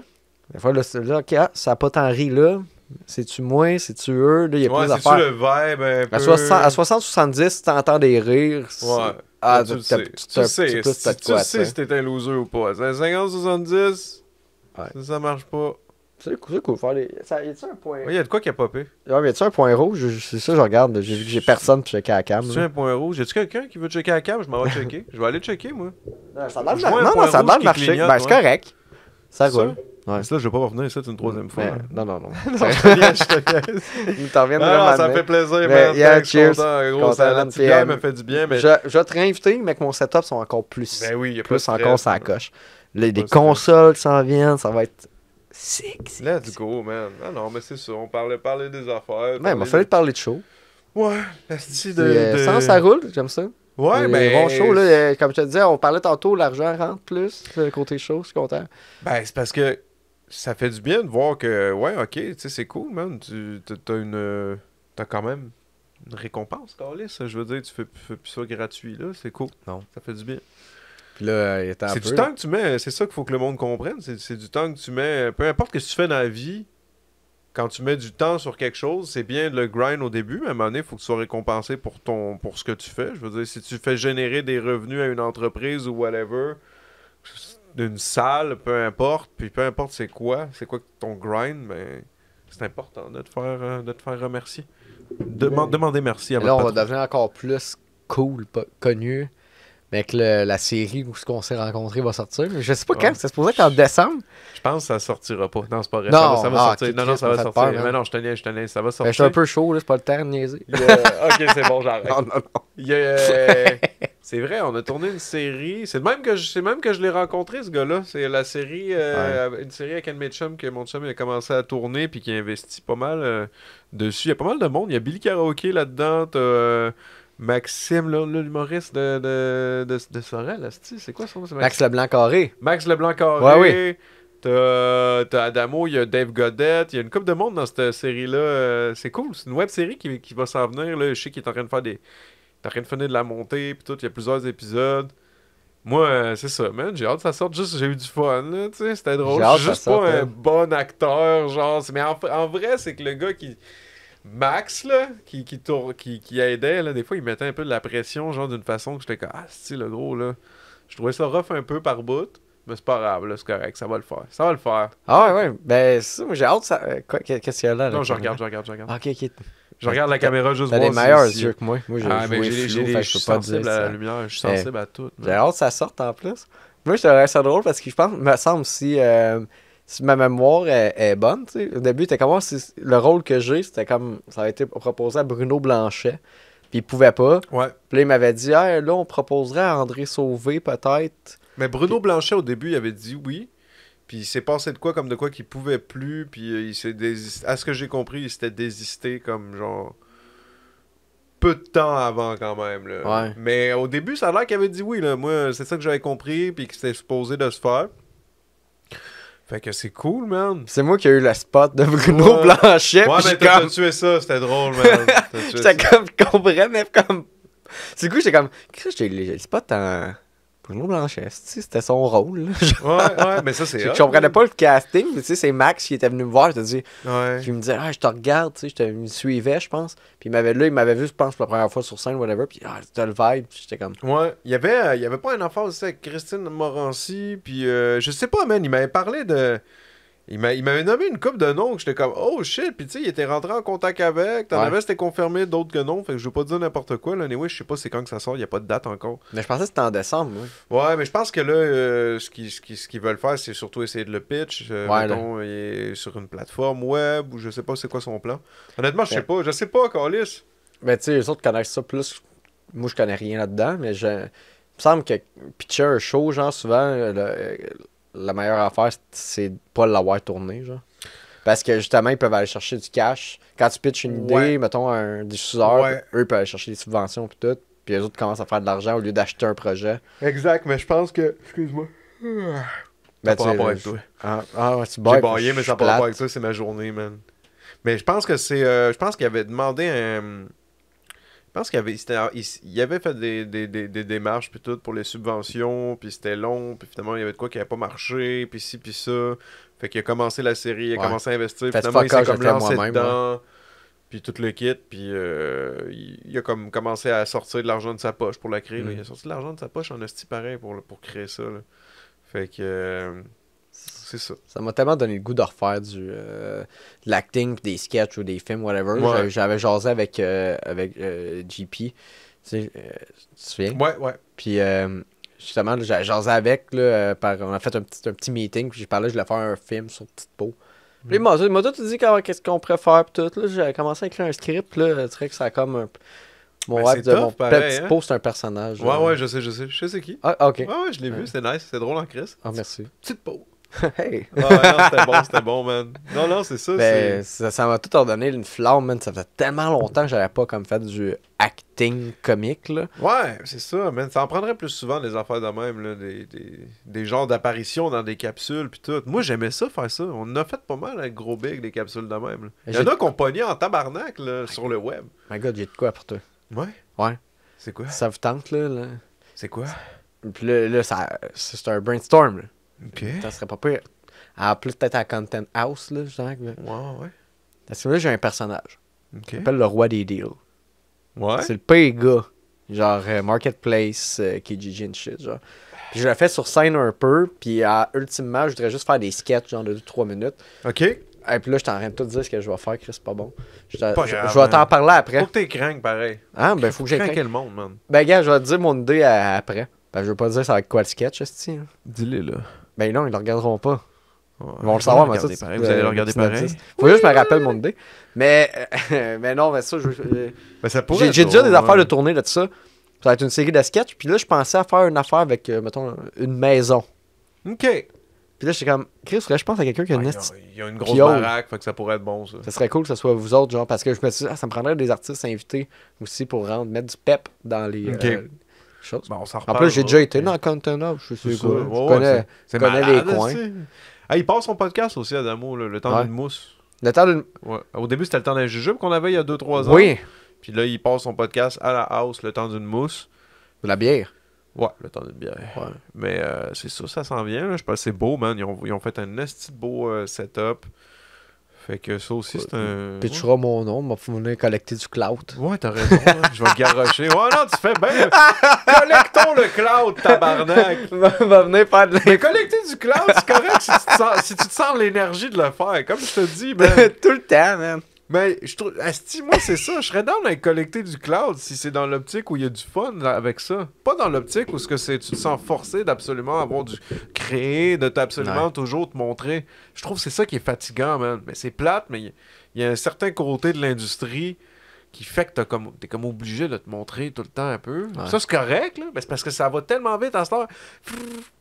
Des fois, là, ok, ça n'a pas tant ri là. C'est-tu moi, c'est-tu eux, là, il y a Ouais, plus c'est-tu d'affaires. le vibe un peu... À 60-70, si t'entends des rires, Ouais. ah, tu le sais. Tu sais si t'es un loser ou pas. C'est un 50-70, Ouais. ça marche pas. C'est cool. Faire les... ça, y a-tu un point... Il y a de quoi qui a popé. Ouais, mais y a-tu un point rouge? C'est ça, je regarde. J'ai vu que j'ai personne pour checker à la cam. C'est un point rouge. Y a-tu quelqu'un qui veut checker la cam? Je m'en vais checker. Je vais aller checker, moi. Ça a Je vois un non, point ça a rouge l'air de qui marcher. clignote, Ben, c'est ouais. correct. Ça C'est roule. Ouais. Ça, je vais pas revenir ça une troisième fois. Mais, hein. non. Non, je te niaise. Nous t'en reviens Non, ça vraiment. fait plaisir, Mais, man. yeah, Thanks, cheers. content. Gros, Content, ça, la man. petite Puis, bière me fait du bien, mais... Je vais te réinviter, mais que mon setup sont encore plus. Ben oui, y a pas de plus stress, encore ça man. coche. Des de stress. consoles qui s'en viennent, ça va être sick. Let's go, man. Ah non, mais c'est ça. On parlait des affaires. Ouais, il m'a fallu te parler de show. Ouais, la style Sans ça roule, j'aime ça. Ouais, mais... Bon show, là, comme je te disais, on parlait tantôt, l'argent rentre plus, le côté show, je suis content. Ben, c'est parce que ça fait du bien de voir que, ouais, ok, tu sais, c'est cool, man. T'as quand même une récompense, Carlis. Je veux dire, tu fais plus ça gratuit, là. C'est cool. Non. Ça fait du bien. Puis là, il était un C'est peu... du temps que tu mets, c'est ça qu'il faut que le monde comprenne. C'est du temps que tu mets, peu importe ce que tu fais dans la vie, quand tu mets du temps sur quelque chose, c'est bien de le grind au début, mais à un moment donné, il faut que tu sois récompensé pour ce que tu fais. Je veux dire, si tu fais générer des revenus à une entreprise ou whatever, d'une salle, peu importe, puis peu importe c'est quoi ton grind, mais c'est important de te faire remercier. Demander merci à Là, on votre va patron. devenir encore plus cool, connu. Mais que la série où ce qu'on s'est rencontrés va sortir. Je sais pas Ouais. quand, c'est supposé qu'en décembre. Je pense que ça sortira pas. Non, c'est pas vrai. Non, Ça va ah, sortir. Chris, Non, ça va ça me fait sortir. peur, man. Mais non, je te niaise, ça va Ben, sortir. je suis un peu chaud, là, c'est pas le temps de niaiser. Ok, c'est bon, j'arrête. Non. C'est vrai, on a tourné une série. C'est même que je l'ai rencontré, ce gars-là. C'est la série, une série avec un de mes chums que mon chum il a commencé à tourner puis qui a investi pas mal dessus. Il y a pas mal de monde. Il y a Billy Karaoke là-dedans. T'as Maxime, là, l'humoriste de Sorel. C'est quoi son nom? Max Leblanc Carré. Max Leblanc-Carré. Ouais, oui. T'as Adamo, il y a Dave Godette, il y a une couple de monde dans cette série-là. C'est cool, c'est une web série qui va s'en venir. Là. Je sais qu'il est en train de faire T'as rien de fini de la monter, puis tout, il y a plusieurs épisodes. Moi, c'est ça, man. J'ai hâte que ça sorte. Juste, j'ai eu du fun, là, tu sais. C'était drôle. J'ai hâte Je suis que juste ça sorte, pas un hein. bon acteur, genre. Mais en vrai, c'est que le gars qui. Max, là, qui aidait, là, des fois, il mettait un peu de la pression, genre, d'une façon que j'étais comme, ah, c'est le gros, là. Je trouvais ça rough un peu par bout, mais c'est pas grave, là, c'est correct, ça va le faire. Ça va le faire. Ah ouais, ouais. Ben, ça, moi, j'ai hâte. Ça... Quoi, qu'est-ce qu'il y a là? Non, la je caméra? regarde. Ah, ok, ok. Je regarde la caméra juste T'as voir des meilleurs si... yeux que moi. Moi, j'ai Ah, mais joué j'ai flou, fait je que suis je peux pas dire sensible à la ça. lumière, je suis Eh, sensible à tout. J'ai hâte que ça sorte en plus. Moi, je trouverais ça drôle parce que je pense, me semble, si ma mémoire est bonne, tu sais, au début, c'était comme le rôle que j'ai, c'était comme ça a été proposé à Bruno Blanchet, puis il pouvait pas. Ouais. Puis là, il m'avait dit, ah, là, on proposerait à André Sauvé peut-être. Mais Bruno Blanchet, au début, il avait dit oui. Puis il s'est passé de quoi qu'il pouvait plus. Puis il s'est désisté. À ce que j'ai compris, il s'était désisté comme genre. Peu de temps avant quand même. Là. Ouais. Mais au début, ça a l'air qu'il avait dit oui. Là. Moi, c'est ça que j'avais compris. Puis que c'était supposé de se faire. Fait que c'est cool, man. C'est moi qui ai eu le spot de Bruno Ouais. Blanchet. Ouais, puis mais j'ai t'as comme... tué ça. C'était drôle, man. T'as tué J'étais ça. comme, je comprends, mais comme. Du coup, j'étais comme, Christ, j'ai le spot en Bruno Blanchet. C'était son rôle. Là. Ouais, mais ça, c'est Je hot, comprenais man. pas le casting, mais tu sais, c'est Max qui était venu me voir. Je te dis, Ouais. puis il me disait, ah, je te regarde, tu sais, il me suivait, je pense. Puis il m'avait vu, je pense, pour la première fois sur scène, whatever. Puis, ah, t'as le vibe. Puis j'étais comme, Ouais, il y avait pas un affaire aussi avec Christine Morancy, puis je sais pas, man, il m'avait parlé de... Il m'avait nommé une couple de noms que j'étais comme, oh shit, puis tu sais, il était rentré en contact avec, t'en Ouais. avais, c'était confirmé, d'autres que non, fait que je veux pas dire n'importe quoi, là, anyway, je sais pas c'est quand que ça sort, il y a pas de date encore. mais je pensais que c'était en décembre, oui. Ouais, mais je pense que là, ce qu'ils veulent faire, c'est surtout essayer de le pitch, Ouais, mettons, il est sur une plateforme web, ou je sais pas c'est quoi son plan. Honnêtement, je sais pas, Carlis. Mais tu sais, les autres connaissent ça plus. Moi, je connais rien là-dedans, mais il me semble que pitcher un show, genre, souvent, la meilleure affaire, c'est pas l'avoir tourné, genre. Parce que justement, ils peuvent aller chercher du cash. Quand tu pitches une idée, Ouais. mettons, un diffuseur, Ouais. eux peuvent aller chercher des subventions puis tout. Puis les autres commencent à faire de l'argent au lieu d'acheter un projet. Exact, mais je pense que... Excuse-moi. Ben, pas rapport avec toi. Ah, ouais, tu J'ai bailles, baillé, mais je ça n'a suis pas rapport plate. avec ça, c'est ma journée, man. Mais je pense que c'est. Je pense qu'il avait demandé un. Je pense qu'il avait, il avait fait des démarches puis tout pour les subventions, puis c'était long, puis finalement il y avait de quoi qui n'avait pas marché, puis ci, puis ça. Fait qu'il a commencé la série, il a Ouais. commencé à investir, Fait finalement il fuck all, s'est je comme le fais lancé moi-même, dedans, puis tout le kit, puis il a comme commencé à sortir de l'argent de sa poche pour la créer. Là. Il a sorti de l'argent de sa poche en esti pareil pour créer ça. Là. Fait que c'est ça. Ça m'a tellement donné le goût de refaire de l'acting, pis des sketchs ou des films, whatever. Ouais. J'avais jasé avec JP. Tu sais, tu te souviens? Ouais. Puis justement, là, j'ai jasé avec. Là, on a fait un petit meeting. Puis j'ai parlé, je voulais faire un film sur Petite Peau. Puis il m'a tout dit qu'est-ce qu'on pourrait faire. Puis tout. Là, j'ai commencé à écrire un script. Là, tu sais que ça a comme un. Mon Ben, rêve c'est de tough, mon pareil, Petite hein? Peau, c'est un personnage. Ouais, je sais. Je sais qui. Ah, ok. Ouais, je l'ai vu, c'était nice, c'était drôle en crise. Ah, merci. Petite peau. Hey! Ah, ouais, non, c'était bon, man. Non, c'est ça, Ben, c'est... ça m'a tout ordonné une flamme, man. Ça faisait tellement longtemps que j'avais pas comme fait du acting comique, là. Ouais, c'est ça, man. Ça en prendrait plus souvent des affaires de même, là, des genres d'apparitions dans des capsules pis tout. Moi, j'aimais ça, faire ça. On en a fait pas mal avec Gros Big, des capsules de même. Là. Il y en a qu'on pognait en tabarnak, là, sur le web. My God, j'ai de quoi pour toi. Ouais? Ouais. C'est quoi? Ça vous tente, là? C'est quoi? Puis là c'est un brainstorm, là. Ok. Ça serait pas pire. En plus, peut-être à Content House, là, je dirais. Ouais. Parce que là, j'ai un personnage. Ok. Il s'appelle le roi des deals. Ouais? C'est le pire gars. Genre Marketplace, Kijiji and shit, genre. Puis je le fais sur scène un peu, puis ultimement, je voudrais juste faire des sketchs, genre de 2-3 minutes. Ok. Et puis là, je suis en train de tout dire ce que je vais faire, Chris, c'est pas bon. Pas grave, Je vais t'en man. parler après. Faut que t'es crank, pareil. Ah, ben, faut que j'ai Cranker le monde, man. Ben, gars, je vais te dire mon idée après. Ben, je veux pas te dire ça va être quoi le sketch, esti. Hein. Dis-le, là. Ben non, ils le regarderont pas. Ouais. Ils vont le savoir, mais ça, Vous allez le regarder pareil. Faut juste que je me rappelle mon idée. Mais, mais non, mais ça, Ben, ça pourrait j'ai être déjà des drôle, affaires de ouais. tournée de ça. Ça va être une série de sketchs. Puis là, je pensais à faire une affaire avec, mettons, une maison. Ok. Puis là, j'étais comme, Chris, faudrait que je pense à quelqu'un qui a une Ouais, esti- il y a une grosse Piole. baraque, fait que ça pourrait être bon, ça. Ça serait cool que ce soit vous autres, genre, parce que je me suis dit, ça me prendrait des artistes invités aussi pour mettre du pep dans les Ok. choses. Bon, on s'en En reparle. plus, j'ai déjà été dans Content House, je sais C'est ça. quoi. Ouais, Je connais, c'est connais malade, les coins. c'est- Ah, il passe son podcast aussi, Adamo, là, le temps Ouais. d'une mousse. Le temps d'une... Ouais. Au début, c'était le temps d'un jujube qu'on avait il y a 2-3 ans. Oui, Puis là, il passe son podcast à la house le temps d'une mousse. De la bière. Ouais, le temps d'une bière. Ouais. Mais c'est ça s'en vient. Là. Je pense que c'est beau, man. Ils ont fait un esti de beau setup. Fait que ça aussi, c'est un... Pitchera mon nom, m'a venir collecter du cloud. Ouais, t'as raison. Hein. Je vais garrocher. Ouais, non, tu fais bien. Collectons le cloud, tabarnak. Va venir faire de Mais collecter du cloud, c'est correct si tu te sens l'énergie de le faire. Comme je te dis, man. tout le temps, man. Mais je trouve, asti, moi c'est ça, je serais down avec collecter du cloud si c'est dans l'optique où il y a du fun avec ça. Pas dans l'optique où ce que c'est, tu te sens forcé d'absolument avoir du créer, de t'absolument toujours te montrer. Je trouve que c'est ça qui est fatigant, man. Mais c'est plate, mais il y a un certain côté de l'industrie qui fait que t'es comme obligé de te montrer tout le temps un peu. Ouais. Ça c'est correct, là, mais c'est parce que ça va tellement vite à cette heure.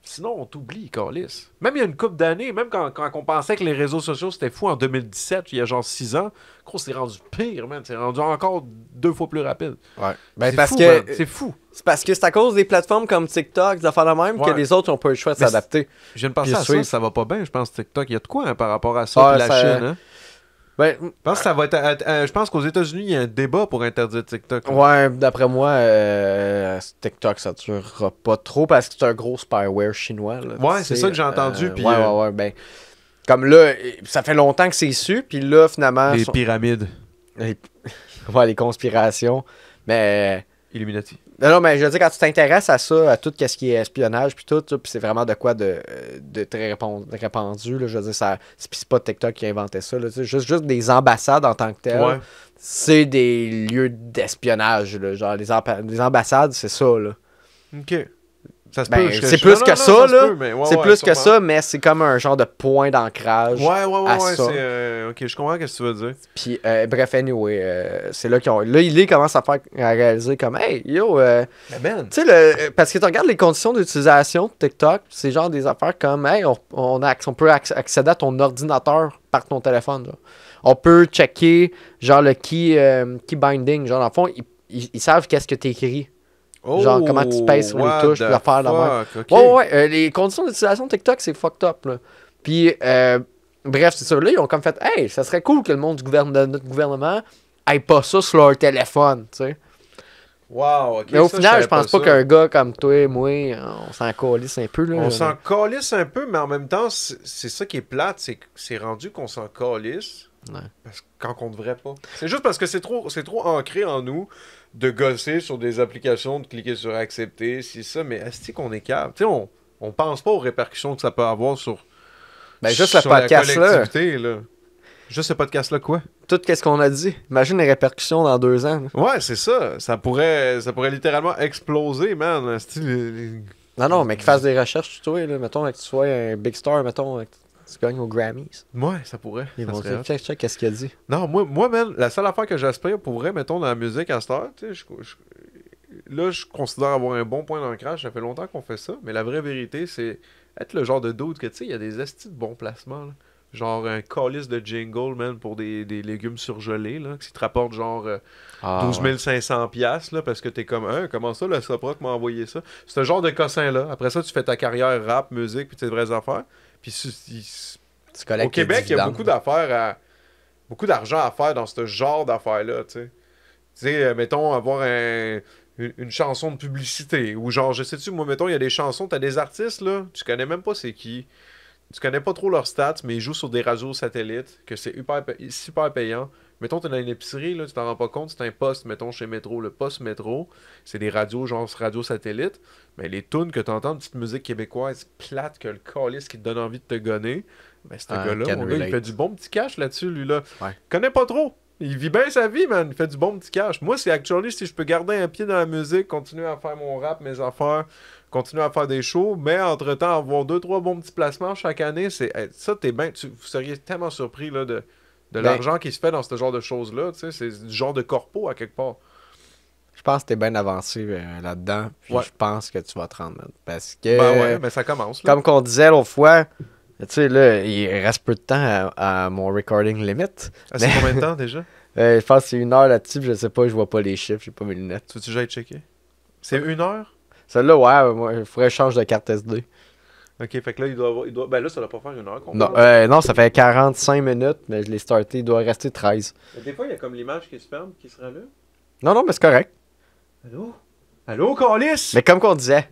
Sinon, on t'oublie, câlisse. Même il y a une couple d'années, même quand on pensait que les réseaux sociaux c'était fou en 2017, il y a genre 6 ans, gros, c'est rendu pire, man. C'est rendu encore 2 fois plus rapide. Ouais. Ben C'est parce fou, que man. C'est fou. c'est parce que c'est à cause des plateformes comme TikTok, des affaires de même, que Ouais. les autres n'ont pas eu le choix de Mais s'adapter. Je viens de penser Puis à ça, suivre. ça va pas bien, je pense, TikTok. Il y a de quoi hein, par rapport à ça, Ah, puis la ça- Chine, hein? Ben, Je pense que ça va être. Je pense qu'aux États-Unis, il y a un débat pour interdire TikTok. là. ouais, d'après moi, TikTok, ça durera pas trop parce que c'est un gros spyware chinois. Là, Ouais, tu c'est sais. ça que j'ai entendu, puis, ouais. Ben, comme là, ça fait longtemps que c'est su, puis là, finalement. Les pyramides. Ouais, les conspirations. Mais. Illuminati. Non, mais je veux dire, quand tu t'intéresses à ça, à tout ce qui est espionnage, puis tout, puis c'est vraiment de quoi de très répandu. Là, je veux dire, c'est pas TikTok qui a inventé ça. Là, juste des ambassades en tant que telles. Ouais. C'est des lieux d'espionnage. Là, genre, les ambassades, c'est ça. Là. Ok. Ça se Ben, peut. c'est plus que ça, là. se peut, mais ouais, c'est ouais, plus que sûrement. ça, mais c'est comme un genre de point d'ancrage. à ça. c'est. Ok, je comprends ce que tu veux dire. Puis, bref, anyway, c'est là qu'ils ont. Là, il commence à réaliser comme, hey, yo, Mais man. tu sais, parce que tu regardes les conditions d'utilisation de TikTok, c'est genre des affaires comme, hey, on peut accéder à ton ordinateur par ton téléphone. Là. On peut checker, genre, le key binding. Genre, dans le fond, ils savent qu'est-ce que tu écris. Genre, comment tu pèses sur les touches, puis l'affaire là-bas. Ouais, les conditions d'utilisation de TikTok, c'est fucked up, là. Puis, bref, c'est ça. Là, ils ont comme fait, hey, ça serait cool que le monde de notre gouvernement ait pas ça sur leur téléphone, tu sais. Wow, ok. Mais au ça, final, je savais pense pas ça. qu'un gars comme toi et moi, on s'en calisse un peu, là. On s'en calisse un peu, mais en même temps, c'est ça qui est plate, c'est que c'est rendu qu'on s'en calisse. Ouais. Parce que quand on devrait pas. C'est juste parce que c'est trop ancré en nous de gosser sur des applications, de cliquer sur accepter, c'est ça, mais est-ce qu'on est capable? Tu sais, on pense pas aux répercussions que ça peut avoir sur, Ben, juste le sur la podcast, là. collectivité, là. Juste ce podcast-là, quoi? Tout ce qu'on a dit. Imagine les répercussions dans 2 ans. Là. Ouais, c'est ça. Ça pourrait littéralement exploser, man. Esti, Non, mais qu'ils fassent des recherches, toi, là. Mettons que tu sois un big star, mettons, que tu gagnes aux Grammys. Ouais, ça pourrait. Ils Ça vont serait dire, check, qu'est-ce qu'il a dit. Non, moi, man, la seule affaire que j'aspire pour vrai, mettons, dans la musique à cette heure, tu sais, là, je considère avoir un bon point d'ancrage. Ça fait longtemps qu'on fait ça, mais la vraie vérité, c'est être le genre de dude que, tu sais, il y a des estis de bons placements, là. Genre un calice de jingle, man, pour des légumes surgelés, là, qui te rapporte genre 12 500 $, là, parce que t'es comme, hein, comment ça, le Soproc m'a envoyé ça? Ce genre de cossin-là. Après ça, tu fais ta carrière rap, musique, puis tes vraies affaires. Puis au Québec, il y a beaucoup beaucoup d'argent à faire dans ce genre d'affaires-là, tu sais. Tu sais, mettons, avoir une chanson de publicité, ou genre, je sais-tu, moi, mettons, il y a des chansons, t'as des artistes, là, tu connais même pas c'est qui, tu connais pas trop leurs stats, mais ils jouent sur des radios satellites, que c'est super payant. Mettons, t'es dans une épicerie, là, tu t'en rends pas compte, c'est un poste, mettons, chez Métro, le poste Métro, c'est des radios, genre radio satellite, mais les tunes que t'entends, de petite musique québécoise plate que le calice qui te donne envie de te gonner, ben, ce gars-là, mon gars, il fait du bon petit cash là-dessus, lui, là. Ouais. Il connaît pas trop. Il vit bien sa vie, man. Il fait du bon petit cash. Moi, c'est actually, si je peux garder un pied dans la musique, continuer à faire mon rap, mes affaires, continuer à faire des shows, mais entre-temps, avoir 2-3 bons petits placements chaque année, c'est ça, t'es bien. Vous seriez tellement surpris là, de l'argent qui se fait dans ce genre de choses-là. Tu sais, c'est du genre de corpo à quelque part. Je pense que t'es bien avancé là-dedans. Puis Ouais. je pense que tu vas te rendre. Parce que, Ben ouais, mais ça commence. Là. comme qu'on disait l'autre fois, tu sais, là, il reste peu de temps à mon recording limit. Ah, c'est mais- combien de temps déjà? Je pense que c'est 1 heure là-dessus, puis je sais pas, je vois pas les chiffres, j'ai pas mes lunettes. Tu veux-tu que j'aille checker? C'est 1 heure? Celle-là, ouais, moi, il faudrait que je change de carte SD. Ok, fait que là, il doit... Ben là, ça doit pas faire 1 heure qu'on Non, parle. non, ça fait 45 minutes, mais je l'ai starté, il doit rester 13. Des fois, il y a comme l'image qui se ferme, qui sera là. Non, mais c'est correct. Allô? Allô, Calis? Mais comme qu'on disait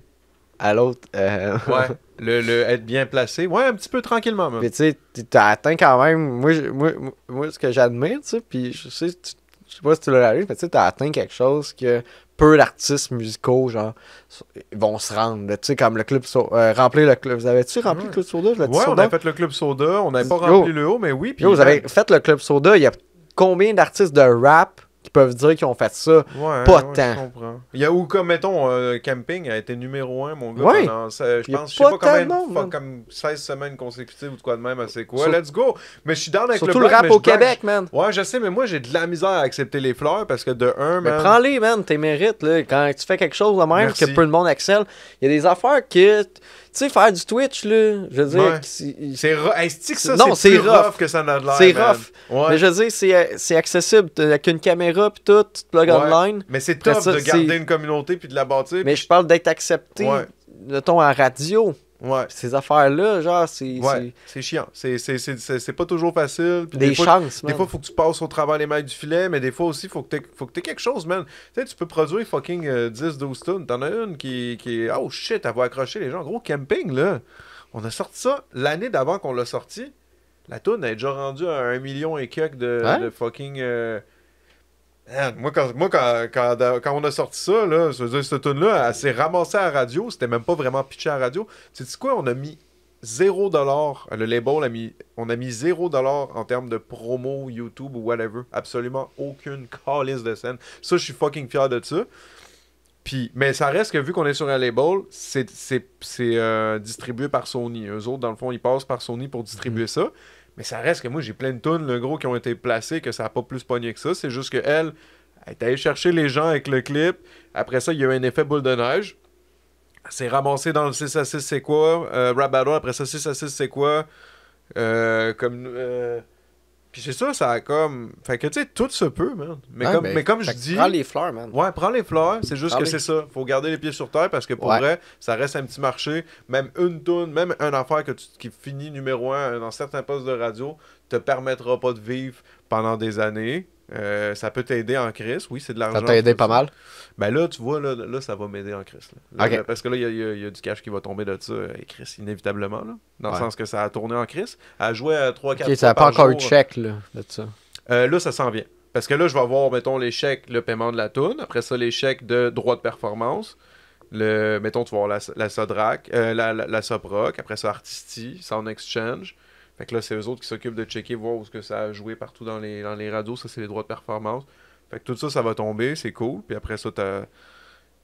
à l'autre... Ouais, le être bien placé. Ouais, un petit peu tranquillement, même. Puis tu sais, t'as atteint quand même... Moi, ce que j'admire, tu sais, puis je sais pas si tu l'as vu, mais tu sais, t'as atteint quelque chose que peu d'artistes musicaux, genre, vont se rendre. Tu sais, comme le club remplir le club. Vous avez-tu rempli le club soda? Ouais, on a fait le club soda. On n'avait pas Yo. rempli le haut, mais oui. Puis Yo, vous avez fait le club soda, il y a combien d'artistes de rap qui peuvent dire qu'ils ont fait ça? Ouais, Pas ouais, tant. je comprends. Il y a où, comme, mettons, Camping a été numéro 1, mon gars, Ouais. pendant, je Il y a pense, je sais pas pas tant combien, de monde, man. comme 16 semaines consécutives ou de quoi de même, c'est quoi. Let's go! Mais je suis down avec Surtout le le bloc, rap mais au je bloque- Québec, man. Ouais, je sais, mais moi, j'ai de la misère à accepter les fleurs parce que de un, Mais man... prends-les, man, tes mérites, là. Quand tu fais quelque chose de même, Merci. que peu de monde excelle, il y a des affaires que, tu sais, faire du Twitch, là, je veux dire, Ouais. c'est rough. Hey, c'est-tu que ça, Non, c'est c'est plus rough. rough que ça n'a de l'air, c'est man? rough. Ouais. Mais je veux dire, c'est accessible. T'as qu'une caméra, pis tout, tu te plugs Ouais. online. Mais c'est Après top ça, de garder c'est- une communauté puis de la bâtir. Mais je parle d'être accepté, Ouais. mettons, en radio. Ouais. Ces affaires-là, genre, c'est Ouais, c'est chiant. C'est pas toujours facile. Puis des fois, chances, Des man. fois, faut que tu passes au travers les mailles du filet, mais des fois aussi, faut que t'aies quelque chose, man. Tu sais, tu peux produire fucking 10-12 tonnes. T'en as une qui est. Oh shit, elle va accrocher les gens. Gros camping, là. On a sorti ça l'année d'avant qu'on l'a sorti. La toune est déjà rendue à 1 million et quelques de fucking. Man, moi, quand on a sorti ça, là, je veux dire, cette tune-là, elle s'est ramassée à la radio. C'était même pas vraiment pitché à la radio. Tu sais quoi, on a mis 0$. Le label on a mis 0$ en termes de promo, YouTube ou whatever. Absolument aucune calice de scène. Ça, je suis fucking fier de ça. Puis, mais ça reste que vu qu'on est sur un label, c'est distribué par Sony. Eux autres, dans le fond, ils passent par Sony pour distribuer ça. Mais ça reste que moi, j'ai plein de tunes, le gros, qui ont été placées, que ça n'a pas plus pogné que ça. C'est juste qu'elle est allée chercher les gens avec le clip. Après ça, il y a eu un effet boule de neige. Elle s'est ramassée dans le 6 à 6, c'est quoi? Rap Battle, après ça, 6 à 6, c'est quoi? Puis c'est ça a comme... Fait que, tu sais, tout se peut, man. Mais comme je dis... Prends les fleurs, man. Ouais, prends les fleurs, c'est juste que Prends-les. c'est ça. Faut garder les pieds sur terre parce que pour Ouais. vrai, ça reste un petit marché. Même une toune, même une affaire qui finit numéro 1 dans certains postes de radio, te permettra pas de vivre pendant des années. Ça peut t'aider en crise, oui, c'est de l'argent. Ça t'a aidé tout pas ça. mal. Ben là, tu vois, là ça va m'aider en crise. Là. Ok. Là, parce que là, il y a du cash qui va tomber de ça, Chris, inévitablement. Là, dans le Ouais. sens que ça a tourné en crise. Elle a joué à 3-4 Ok, fois ça n'a pas par encore eu jour. de chèque, là, de ça. Là, ça s'en vient. Parce que là, je vais avoir, mettons, les chèques, le paiement de la toune. Après ça, les chèques de droit de performance. Mettons, tu vas avoir la Sodrac, la Soproc. Après ça, Artisty, Sound Exchange. Fait que là, c'est eux autres qui s'occupent de checker, voir où est-ce que ça a joué partout dans les radios. Ça, c'est les droits de performance. Fait que tout ça, ça va tomber. C'est cool. Puis après ça, t'as...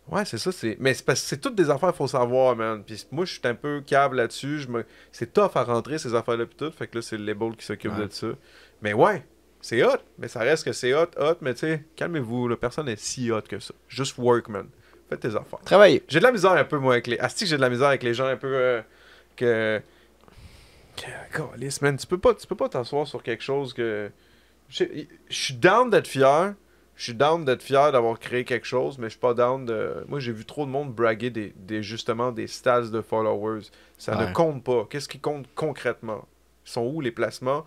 Ouais, c'est ça. Mais c'est parce que c'est toutes des affaires qu'il faut savoir, man. Puis moi, je suis un peu câble là-dessus. C'est tough à rentrer, ces affaires-là, puis tout. Fait que là, c'est le label qui s'occupe Ouais. de ça. Mais ouais, c'est hot. Mais ça reste que c'est hot. Mais tu sais, calmez-vous. Là, personne n'est si hot que ça. Juste work, man. Faites tes affaires. Travailler. J'ai de la misère un peu, moi, avec les... Asti que j'ai de la misère avec les gens un peu Calisse, man. Tu peux pas t'asseoir sur quelque chose que... Je suis down d'être fier. Je suis down d'être fier d'avoir créé quelque chose, mais je suis pas down de... Moi, j'ai vu trop de monde braguer justement des stats de followers. Ça Ouais. ne compte pas. Qu'est-ce qui compte concrètement? Ils sont où les placements?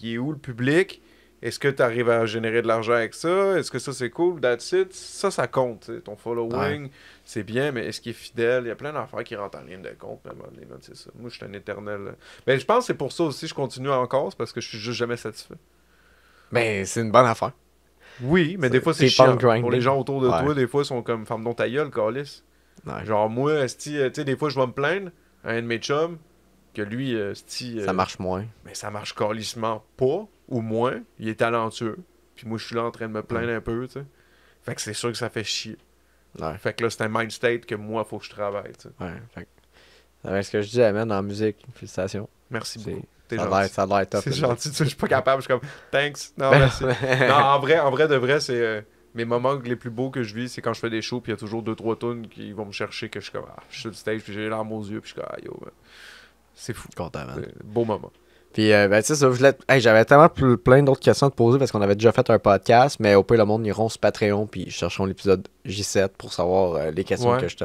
Il est où le public? Est-ce que tu arrives à générer de l'argent avec ça? Est-ce que ça, c'est cool? That's it. Ça compte. T'sais. Ton following, c'est bien, mais est-ce qu'il est fidèle? Il y a plein d'affaires qui rentrent en ligne de compte. Mais c'est ça. Moi, je suis un éternel... Mais je pense que c'est pour ça aussi que je continue encore. C'est parce que je suis juste jamais satisfait. Ben, c'est une bonne affaire. Oui, mais des fois, c'est T'es pas chiant. le grinding. Pour les gens autour de Ouais. toi, des fois, ils sont comme « Ferme donc ta gueule, câlisse. » Ouais. Genre, moi, esti, tu sais, des fois, je vais me plaindre à un de mes chums que lui, esti, Ça marche moins. mais ça marche calissement pas, ou moins. Il est talentueux. Puis moi, je suis là en train de me plaindre un peu, tu sais. Fait que c'est sûr que ça fait chier. Ouais. Fait que là, c'est un mind state que moi, faut que je travaille, tu sais. Ouais. Fait que... Ça va être ce que je disais, man, en musique. Félicitations. Merci C'est- beaucoup. T'es Ça a gentil. l'air top. C'est là. gentil, tu sais, je suis pas capable. Je suis comme « Thanks. » Non, Ben, merci. Non, en vrai de vrai, c'est... mes moments les plus beaux que je vis, c'est quand je fais des shows, puis il y a toujours 2-3 tunes qui vont me chercher, que je suis comme, je suis sur le stage, puis j'ai les larmes aux yeux, puis je suis comme, yo, man. C'est fou. Content, man. C'est un beau moment. Puis, ben, tu sais, ça, j'avais tellement plein d'autres questions à te poser parce qu'on avait déjà fait un podcast, mais au pire, le monde iront sur Patreon, puis chercheront l'épisode J7 pour savoir les questions Ouais. que j'ai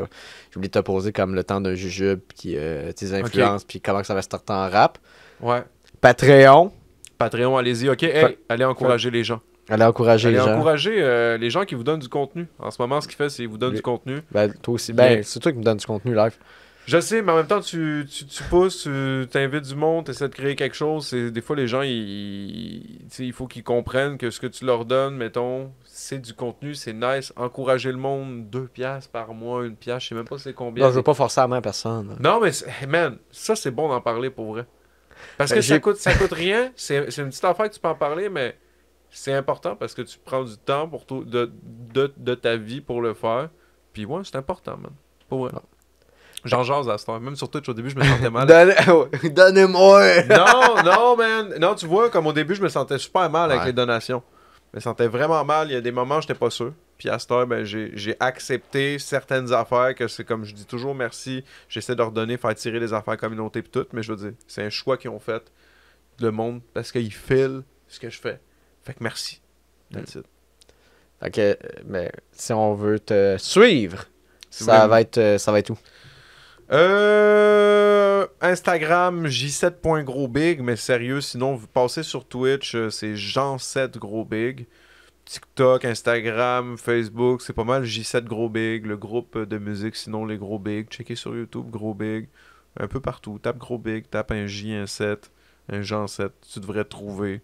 oublié de te poser, comme le temps d'un jujube, puis tes influences, puis comment que ça va se starter en rap. Ouais. Patreon. Patreon, allez-y. OK, hey, allez encourager les gens. Allez encourager Allez les gens. encourager les gens qui vous donnent du contenu. En ce moment, ce qu'il fait, c'est qu'il vous donne du contenu. Ben, toi aussi. Bien. Ben, c'est toi qui me donnes du contenu live. Je sais, mais en même temps, tu pousses, tu t'invites du monde, tu essaies de créer quelque chose. Des fois, les gens, il faut qu'ils comprennent que ce que tu leur donnes, mettons, c'est du contenu, c'est nice. Encourager le monde, 2 piastres par mois, 1 piastre, je sais même pas c'est combien. Non, je veux pas forcer la main à personne. Non, mais man, ça, c'est bon d'en parler pour vrai. Parce que Ben, ça coûte rien. C'est une petite affaire que tu peux en parler, mais c'est important parce que tu prends du temps pour de ta vie pour le faire. Puis ouais, c'est important, man. Pour vrai. J'en jase à cette heure. Même sur Twitch, au début, je me sentais mal. Donnez-moi! Non, man. Non, tu vois, comme au début, je me sentais super mal avec les donations. Je me sentais vraiment mal. Il y a des moments où j'étais pas sûr. Puis à cette heure, ben, j'ai accepté certaines affaires que c'est comme je dis toujours merci. J'essaie de redonner, faire tirer les affaires communauté puis tout. Mais je veux dire, c'est un choix qu'ils ont fait, le monde, parce qu'ils filent ce que je fais. Fait que merci. That's it. Fait que, mais si on veut te suivre, ça va être où? Instagram, j7.grosbig, mais sérieux, sinon vous passez sur Twitch, c'est Jean7grosbig. TikTok, Instagram, Facebook, c'est pas mal J7grosbig, le groupe de musique, sinon les Gros Big. Checkez sur YouTube, Gros Big, un peu partout. Tape Gros Big, tape un J, un 7, un Jean 7, tu devrais trouver.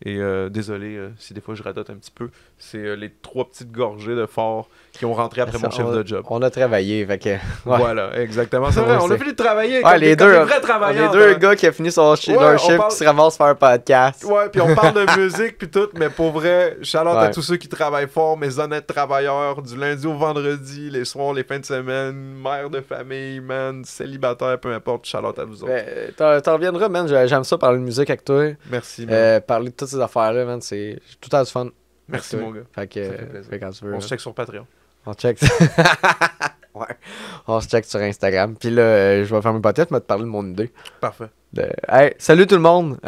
Et désolé si des fois je radote un petit peu. C'est les 3 petites gorgées de fort qui ont rentré après mon chef de job. On a travaillé, fait que... Ouais. Voilà, exactement. C'est vrai, on a fini de travailler. Ouais, les deux, travailleurs. Les deux gars qui ont fini leur shift qui se ramassent faire un podcast. Ouais, puis on parle de musique puis tout, mais pour vrai, shout-out à tous ceux qui travaillent fort, mes honnêtes travailleurs, du lundi au vendredi, les soirs, les fins de semaine, mère de famille, man, célibataire, peu importe, shout-out à vous autres. T'en reviendras, man, j'aime ça parler de musique avec toi. Merci, man. Parler de toutes ces affaires-là, man, c'est tout le temps du fun. Merci, mon gars. Fait que, quand tu veux. On se check sur Patreon. On check. Ouais. On se check sur Instagram. Puis là, je vais faire mon podcast, je vais te parler de mon idée. Parfait. Hey, salut tout le monde.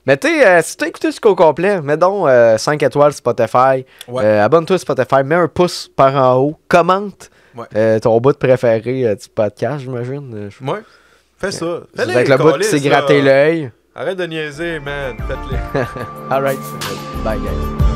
Mettez, si tu as écouté ce qu'au complet, mets donc 5 étoiles Spotify. Ouais. Abonne-toi Spotify, mets un pouce par en haut. Commente ton bout de préféré du podcast, j'imagine. Ouais. Fais ça. Avec le bout qui s'est gratté l'œil. Arrête de niaiser, man. Faites-les. Alright. Bye, guys.